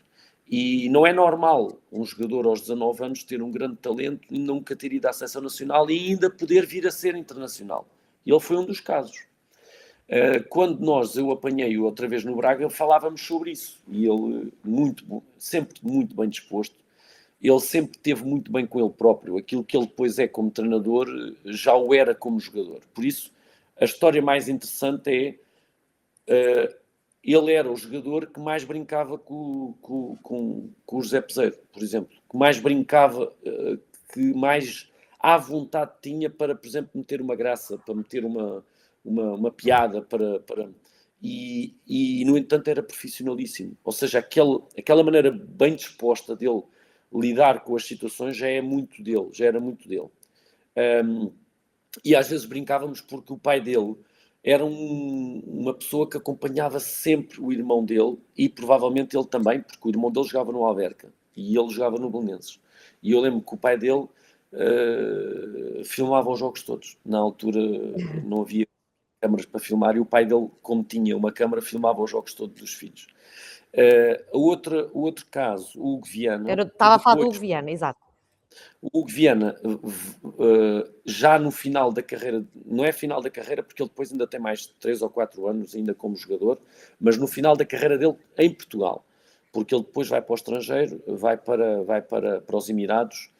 [SPEAKER 2] E não é normal um jogador aos 19 anos ter um grande talento e nunca ter ido à seleção nacional e ainda poder vir a ser internacional. E ele foi um dos casos. Quando eu apanhei-o outra vez no Braga, falávamos sobre isso. E ele, sempre muito bem disposto, ele sempre teve muito bem com ele próprio. Aquilo que ele depois é como treinador, já o era como jogador. Por isso, a história mais interessante é... ele era o jogador que mais brincava com o José Peseiro, por exemplo. Que mais brincava, que mais à vontade tinha para, por exemplo, meter uma graça, para meter uma piada, e, no entanto, era profissionalíssimo. Ou seja, aquela maneira bem disposta dele lidar com as situações já era muito dele. E às vezes brincávamos porque o pai dele era uma pessoa que acompanhava sempre o irmão dele, e provavelmente ele também, porque o irmão dele jogava no Alverca e ele jogava no Belenenses. E eu lembro que o pai dele filmava os jogos todos. Na altura não havia câmaras para filmar, e o pai dele, como tinha uma câmara, filmava os jogos todos dos filhos. O outro caso, o Hugo Viana...
[SPEAKER 1] Estava a falar do Hugo Viana, exato.
[SPEAKER 2] O Hugo Viana, já no final da carreira, não é final da carreira porque ele depois ainda tem mais 3 ou 4 anos ainda como jogador, mas no final da carreira dele em Portugal, porque ele depois vai para o estrangeiro, vai para os Emirados,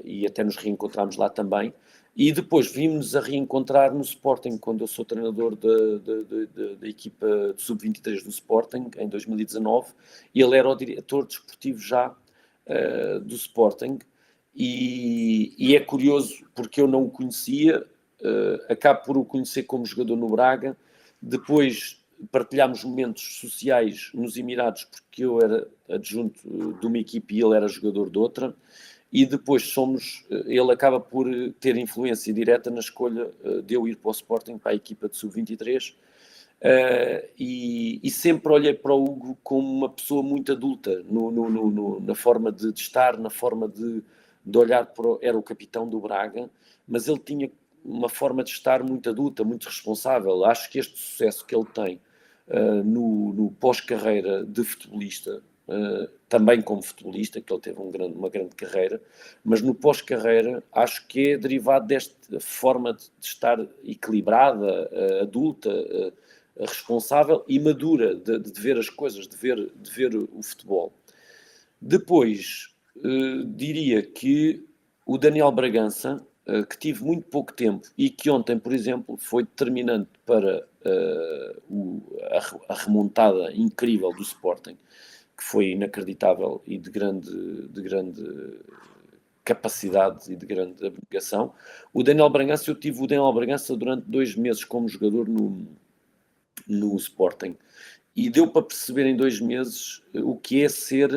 [SPEAKER 2] e até nos reencontramos lá também, e depois vimos a reencontrar no Sporting, quando eu sou treinador da equipa de sub-23 do Sporting, em 2019, e ele era o diretor desportivo já do Sporting, e é curioso porque eu não o conhecia, acabo por o conhecer como jogador no Braga, depois partilhámos momentos sociais nos Emirados porque eu era adjunto de uma equipe e ele era jogador de outra, e depois ele acaba por ter influência direta na escolha de eu ir para o Sporting, para a equipa de sub-23, e sempre olhei para o Hugo como uma pessoa muito adulta na forma de estar, na forma de olhar era o capitão do Braga, mas ele tinha uma forma de estar muito adulta, muito responsável. Acho que este sucesso que ele tem no pós-carreira de futebolista, também como futebolista, que ele teve uma grande carreira, mas no pós-carreira acho que é derivado desta forma de estar equilibrada, adulta, responsável e madura de ver as coisas, de ver o futebol. Depois, diria que o Daniel Bragança, que tive muito pouco tempo e que ontem, por exemplo, foi determinante para a remontada incrível do Sporting, que foi inacreditável e de grande capacidade e de grande abnegação. O Daniel Bragança, eu tive o Daniel Bragança durante 2 meses como jogador no Sporting. E deu para perceber em 2 meses o que é ser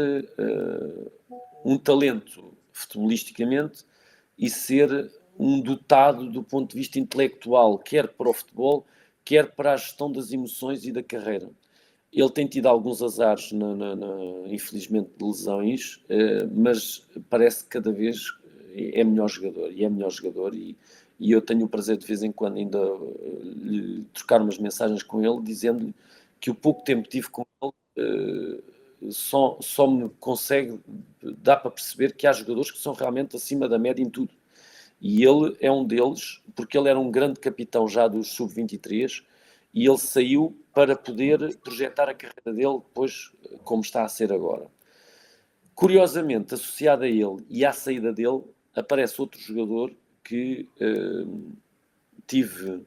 [SPEAKER 2] um talento futebolisticamente e ser um dotado do ponto de vista intelectual, quer para o futebol, quer para a gestão das emoções e da carreira. Ele tem tido alguns azares, infelizmente, de lesões, mas parece que cada vez é melhor jogador, e é melhor jogador, e eu tenho o prazer de vez em quando ainda trocar umas mensagens com ele, dizendo-lhe que o pouco tempo que tive com ele só me consegue, dá para perceber que há jogadores que são realmente acima da média em tudo. E ele é um deles, porque ele era um grande capitão já dos sub-23, e ele saiu para poder projetar a carreira dele depois, como está a ser agora. Curiosamente, associado a ele e à saída dele, aparece outro jogador que tive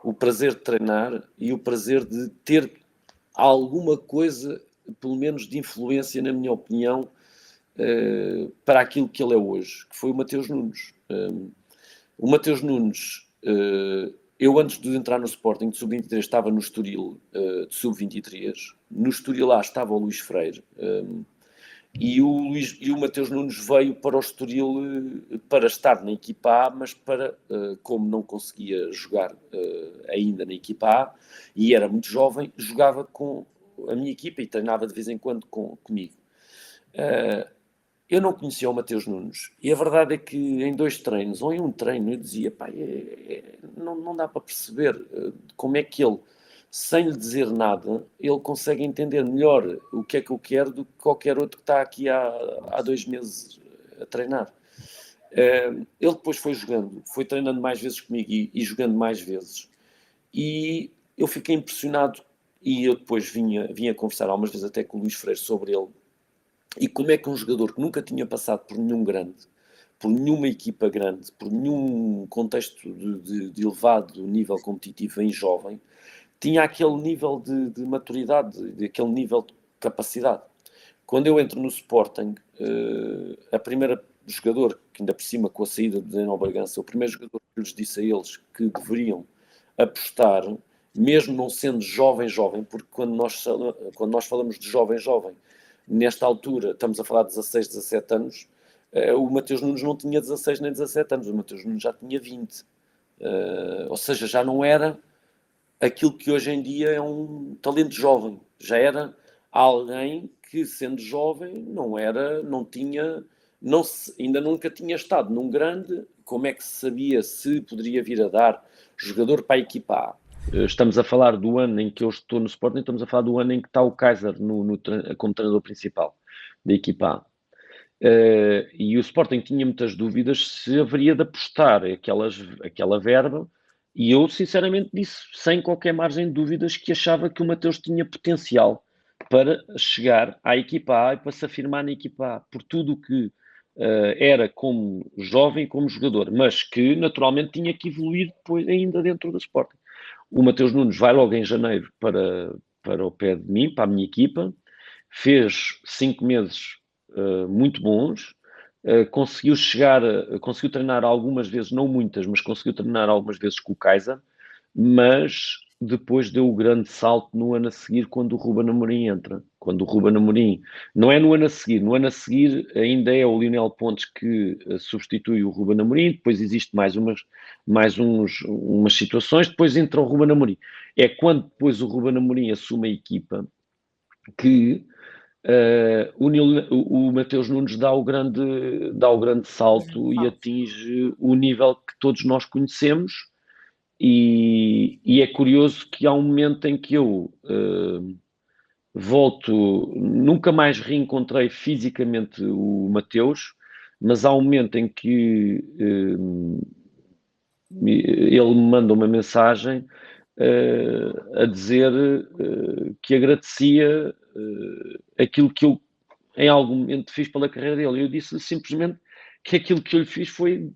[SPEAKER 2] o prazer de treinar e o prazer de ter alguma coisa, pelo menos de influência, na minha opinião, para aquilo que ele é hoje, que foi o Mateus Nunes. O Mateus Nunes, eu antes de entrar no Sporting de Sub-23 estava no Estoril de Sub-23, no Estoril lá estava o Luís Freire, e o Mateus Nunes veio para o Estoril para estar na equipa A, mas como não conseguia jogar ainda na equipa A, e era muito jovem, jogava com a minha equipa e treinava de vez em quando comigo. Eu não conhecia o Mateus Nunes, e a verdade é que em 2 treinos, ou em um treino, eu dizia, pá, não dá para perceber como é que ele, sem lhe dizer nada, ele consegue entender melhor o que é que eu quero do que qualquer outro que está aqui há 2 meses a treinar. Ele depois foi treinando mais vezes comigo e jogando mais vezes, e eu fiquei impressionado, e eu depois vinha conversar algumas vezes até com o Luís Freire sobre ele, e como é que um jogador que nunca tinha passado por nenhum grande, por nenhuma equipa grande, por nenhum contexto de elevado nível competitivo em jovem, tinha aquele nível de maturidade, aquele nível de capacidade. Quando eu entro no Sporting, a primeira jogador, que ainda por cima com a saída do Daniel Bragança, o primeiro jogador que lhes disse a eles que deveriam apostar, mesmo não sendo jovem, porque quando nós falamos de jovem, nesta altura, estamos a falar de 16, 17 anos, o Mateus Nunes não tinha 16 nem 17 anos, o Mateus Nunes já tinha 20. Ou seja, já não era aquilo que hoje em dia é um talento jovem. Já era alguém que, sendo jovem, ainda nunca tinha estado num grande. Como é que se sabia se poderia vir a dar jogador para a equipa A? Estamos a falar do ano em que eu estou no Sporting, estamos a falar do ano em que está o Kaiser como treinador principal da equipa A.
[SPEAKER 3] E o Sporting tinha muitas dúvidas se haveria de apostar aquela verba, e eu sinceramente disse, sem qualquer margem de dúvidas, que achava que o Mateus tinha potencial para chegar à equipa A e para se afirmar na equipa A, por tudo o que era como jovem, como jogador, mas que naturalmente tinha que evoluir depois ainda dentro do Sporting. O Mateus Nunes vai logo em janeiro para o pé de mim, para a minha equipa, fez 5 meses muito bons, conseguiu treinar algumas vezes, não muitas, mas conseguiu treinar algumas vezes com o Kaiser, mas depois deu o grande salto no ano a seguir quando o Ruben Amorim entra. Quando o Ruben Amorim, não é no ano a seguir ainda é o Lionel Pontes que substitui o Ruben Amorim, depois existe umas situações, depois entra o Ruben Amorim. É quando depois o Ruben Amorim assume a equipa que o Mateus Nunes dá o grande salto e atinge o nível que todos nós conhecemos, e é curioso que há um momento em que eu nunca mais reencontrei fisicamente o Mateus, mas há um momento em que ele me manda uma mensagem a dizer que agradecia aquilo que eu em algum momento fiz pela carreira dele. Eu disse simplesmente que aquilo que eu lhe fiz foi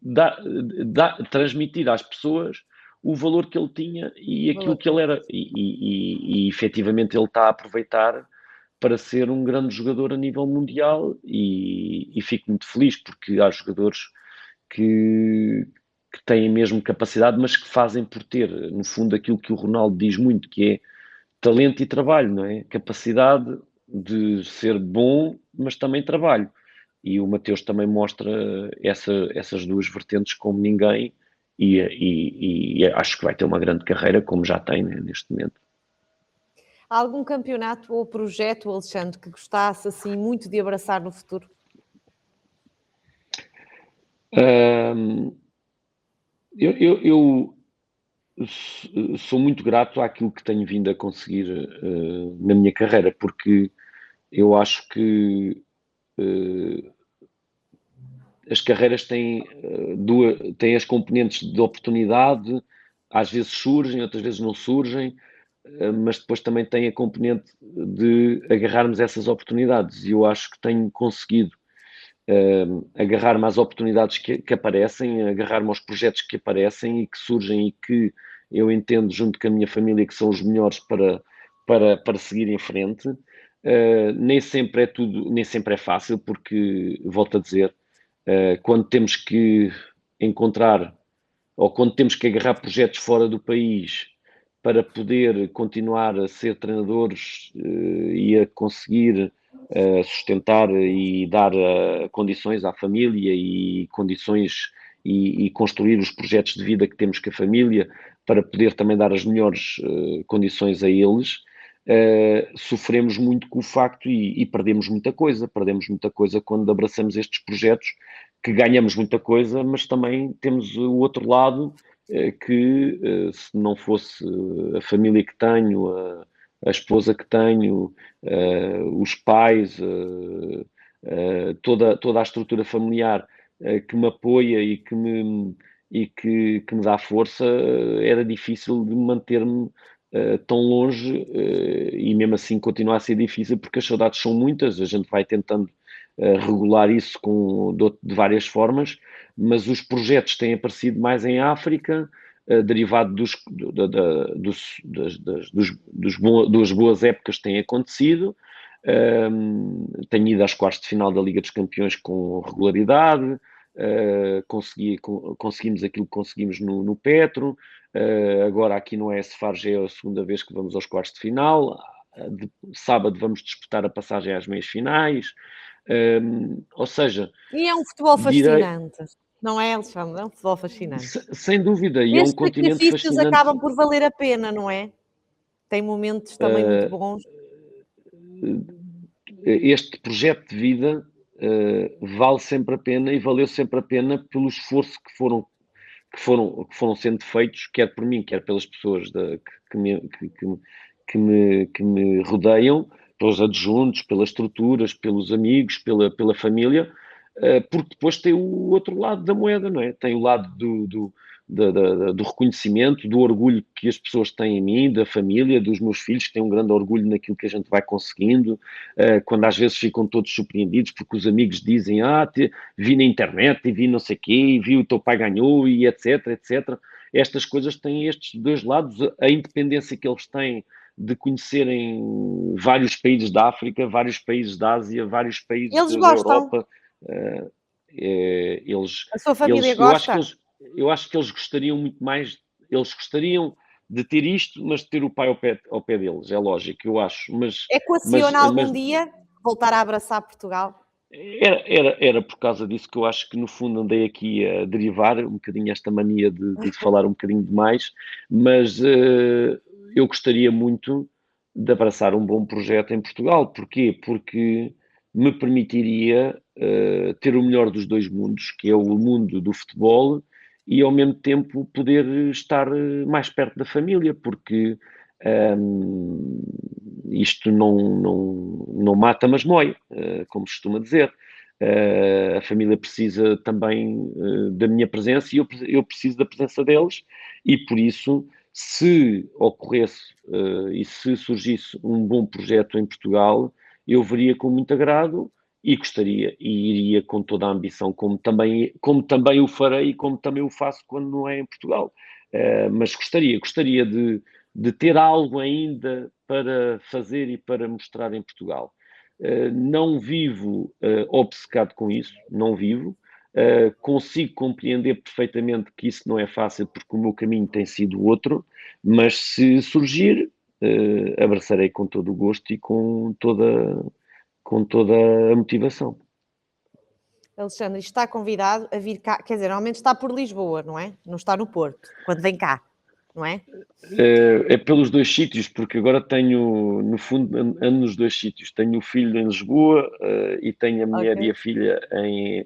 [SPEAKER 3] transmitir às pessoas o valor que ele tinha e aquilo que ele era. E efetivamente ele está a aproveitar para ser um grande jogador a nível mundial, e fico muito feliz porque há jogadores que têm mesmo capacidade, mas que fazem por ter, no fundo, aquilo que o Ronaldo diz muito, que é talento e trabalho, não é? Capacidade de ser bom, mas também trabalho. E o Mateus também mostra essas duas vertentes como ninguém, e acho que vai ter uma grande carreira, como já tem, né, neste momento.
[SPEAKER 1] Há algum campeonato ou projeto, Alexandre, que gostasse assim muito de abraçar no futuro?
[SPEAKER 3] Eu sou muito grato àquilo que tenho vindo a conseguir na minha carreira, porque eu acho que as carreiras têm as componentes de oportunidade, às vezes surgem, outras vezes não surgem, mas depois também tem a componente de agarrarmos essas oportunidades, e eu acho que tenho conseguido agarrar-me às oportunidades que aparecem, agarrar-me aos projetos que aparecem e que surgem, e que eu entendo, junto com a minha família, que são os melhores para seguir em frente. Nem sempre é tudo, nem sempre é fácil, porque, volto a dizer, quando temos que encontrar, ou quando temos que agarrar projetos fora do país para poder continuar a ser treinadores e a conseguir sustentar e dar condições à família, e condições e construir os projetos de vida que temos com a família, para poder também dar as melhores condições a eles, sofremos muito com o facto, e perdemos muita coisa quando abraçamos estes projetos, que ganhamos muita coisa, mas também temos o outro lado, que se não fosse a família que tenho, a esposa que tenho, os pais, toda a estrutura familiar que me apoia e que me dá força, era difícil de manter-me tão longe, e mesmo assim continua a ser difícil, porque as saudades são muitas. A gente vai tentando regular isso de várias formas, mas os projetos têm aparecido mais em África, derivado das boas épocas que têm acontecido. Tenho ido às quartas de final da Liga dos Campeões com regularidade, conseguimos aquilo que conseguimos no Petro, agora aqui no AS Farge é a segunda vez que vamos aos quartos de final, sábado vamos disputar a passagem às meias finais. Ou seja...
[SPEAKER 1] E é um futebol fascinante, não é, Alexandre? É um futebol fascinante.
[SPEAKER 3] Sem dúvida, e é um continente fascinante.
[SPEAKER 1] Acabam por valer a pena, não é? Tem momentos também muito bons.
[SPEAKER 3] Este projeto de vida vale sempre a pena, e valeu sempre a pena pelo esforço que foram sendo feitos, quer por mim, quer pelas pessoas que me rodeiam, pelos adjuntos, pelas estruturas, pelos amigos, pela família, porque depois tem o outro lado da moeda, não é? Tem o lado do reconhecimento, do orgulho que as pessoas têm em mim, da família, dos meus filhos, que têm um grande orgulho naquilo que a gente vai conseguindo, quando às vezes ficam todos surpreendidos porque os amigos dizem, vi na internet e vi não sei o quê, e vi o teu pai ganhou e etc, etc. Estas coisas têm estes dois lados, a independência que eles têm de conhecerem vários países da África, vários países da Ásia, vários países
[SPEAKER 1] Eles
[SPEAKER 3] da
[SPEAKER 1] gostam?
[SPEAKER 3] Europa. Eles,
[SPEAKER 1] A sua família
[SPEAKER 3] eu
[SPEAKER 1] gosta?
[SPEAKER 3] acho que eles gostariam muito mais, eles gostariam de ter isto, mas de ter o pai ao pé deles, é lógico, eu acho.
[SPEAKER 1] Equaciona algum dia voltar a abraçar Portugal?
[SPEAKER 3] Era por causa disso que eu acho que no fundo andei aqui a derivar um bocadinho esta mania de falar um bocadinho demais, mas eu gostaria muito de abraçar um bom projeto em Portugal. Porquê? Porque me permitiria ter o melhor dos dois mundos, que é o mundo do futebol, e ao mesmo tempo poder estar mais perto da família, porque isto não mata, mas mói, como se costuma dizer. A família precisa também da minha presença e eu preciso da presença deles, e por isso, se ocorresse e se surgisse um bom projeto em Portugal, eu veria com muito agrado e gostaria, e iria com toda a ambição, como também o farei e como também o faço quando não é em Portugal. Mas gostaria de ter algo ainda para fazer e para mostrar em Portugal. Não vivo obcecado com isso, não vivo. Consigo compreender perfeitamente que isso não é fácil porque o meu caminho tem sido outro, mas se surgir, abraçarei com todo o gosto e com toda a motivação.
[SPEAKER 1] Alexandre, está convidado a vir cá, quer dizer, normalmente está por Lisboa, não é? Não está no Porto, quando vem cá, não é?
[SPEAKER 3] É pelos dois sítios, porque agora tenho, no fundo, ando nos dois sítios. Tenho o filho em Lisboa e tenho a mulher e a filha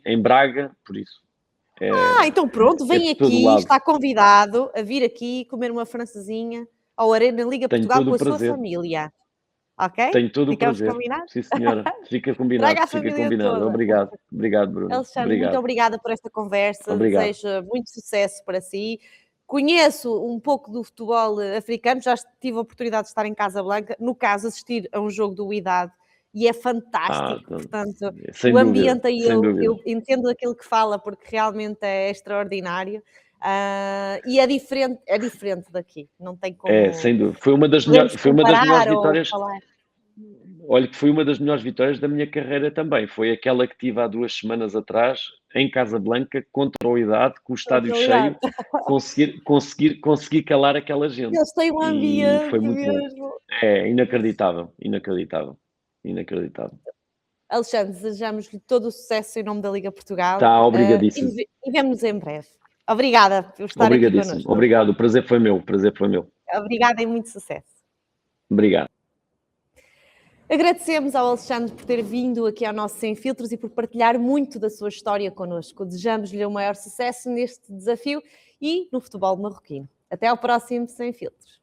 [SPEAKER 3] em Braga, por isso.
[SPEAKER 1] Então pronto,
[SPEAKER 3] É
[SPEAKER 1] vem
[SPEAKER 3] por todo
[SPEAKER 1] aqui,
[SPEAKER 3] lado.
[SPEAKER 1] está convidado a vir aqui comer uma francesinha ao Arena Liga
[SPEAKER 3] Tenho
[SPEAKER 1] Portugal
[SPEAKER 3] todo
[SPEAKER 1] com
[SPEAKER 3] o
[SPEAKER 1] a sua
[SPEAKER 3] prazer.
[SPEAKER 1] família, ok?
[SPEAKER 3] Tenho todo o
[SPEAKER 1] Ficamos
[SPEAKER 3] prazer.
[SPEAKER 1] combinados?
[SPEAKER 3] Sim, senhora. Fica
[SPEAKER 1] Traga
[SPEAKER 3] combinado,
[SPEAKER 1] a
[SPEAKER 3] fica
[SPEAKER 1] família
[SPEAKER 3] combinado.
[SPEAKER 1] toda.
[SPEAKER 3] Obrigado. Obrigado, Bruno.
[SPEAKER 1] Alexandre, muito
[SPEAKER 3] Obrigado.
[SPEAKER 1] obrigada por esta conversa,
[SPEAKER 3] Obrigado.
[SPEAKER 1] desejo muito sucesso para si. Conheço um pouco do futebol africano, já tive a oportunidade de estar em Casablanca, no caso assistir a um jogo do Wydad, e é fantástico, portanto,
[SPEAKER 3] Sem
[SPEAKER 1] o
[SPEAKER 3] dúvida,
[SPEAKER 1] ambiente aí,
[SPEAKER 3] sem dúvida.
[SPEAKER 1] eu entendo aquilo que fala, porque realmente é extraordinário, e é diferente daqui, não tem
[SPEAKER 3] Sem
[SPEAKER 1] como,
[SPEAKER 3] dúvida. Foi uma das melhores
[SPEAKER 1] comparar ou
[SPEAKER 3] vitórias.
[SPEAKER 1] falar.
[SPEAKER 3] Olha, que foi uma das melhores vitórias da minha carreira também. Foi aquela que tive há 2 semanas atrás, em Casablanca, contra o Wydad, com o estádio cheio, conseguir calar aquela gente.
[SPEAKER 1] Eles têm um
[SPEAKER 3] E foi
[SPEAKER 1] ambiente
[SPEAKER 3] muito bom.
[SPEAKER 1] mesmo.
[SPEAKER 3] É inacreditável, inacreditável, inacreditável.
[SPEAKER 1] Alexandre, desejamos-lhe todo o sucesso em nome da Liga Portugal
[SPEAKER 3] Tá, obrigadíssimo.
[SPEAKER 1] e vemo-nos em breve. Obrigada por estar aqui
[SPEAKER 3] Obrigadíssimo.
[SPEAKER 1] connosco.
[SPEAKER 3] Obrigado, o prazer foi meu, o prazer foi meu.
[SPEAKER 1] Obrigada e muito sucesso.
[SPEAKER 3] Obrigado.
[SPEAKER 1] Agradecemos ao Alexandre por ter vindo aqui ao nosso Sem Filtros e por partilhar muito da sua história connosco. Desejamos-lhe o maior sucesso neste desafio e no futebol marroquino. Até ao próximo Sem Filtros.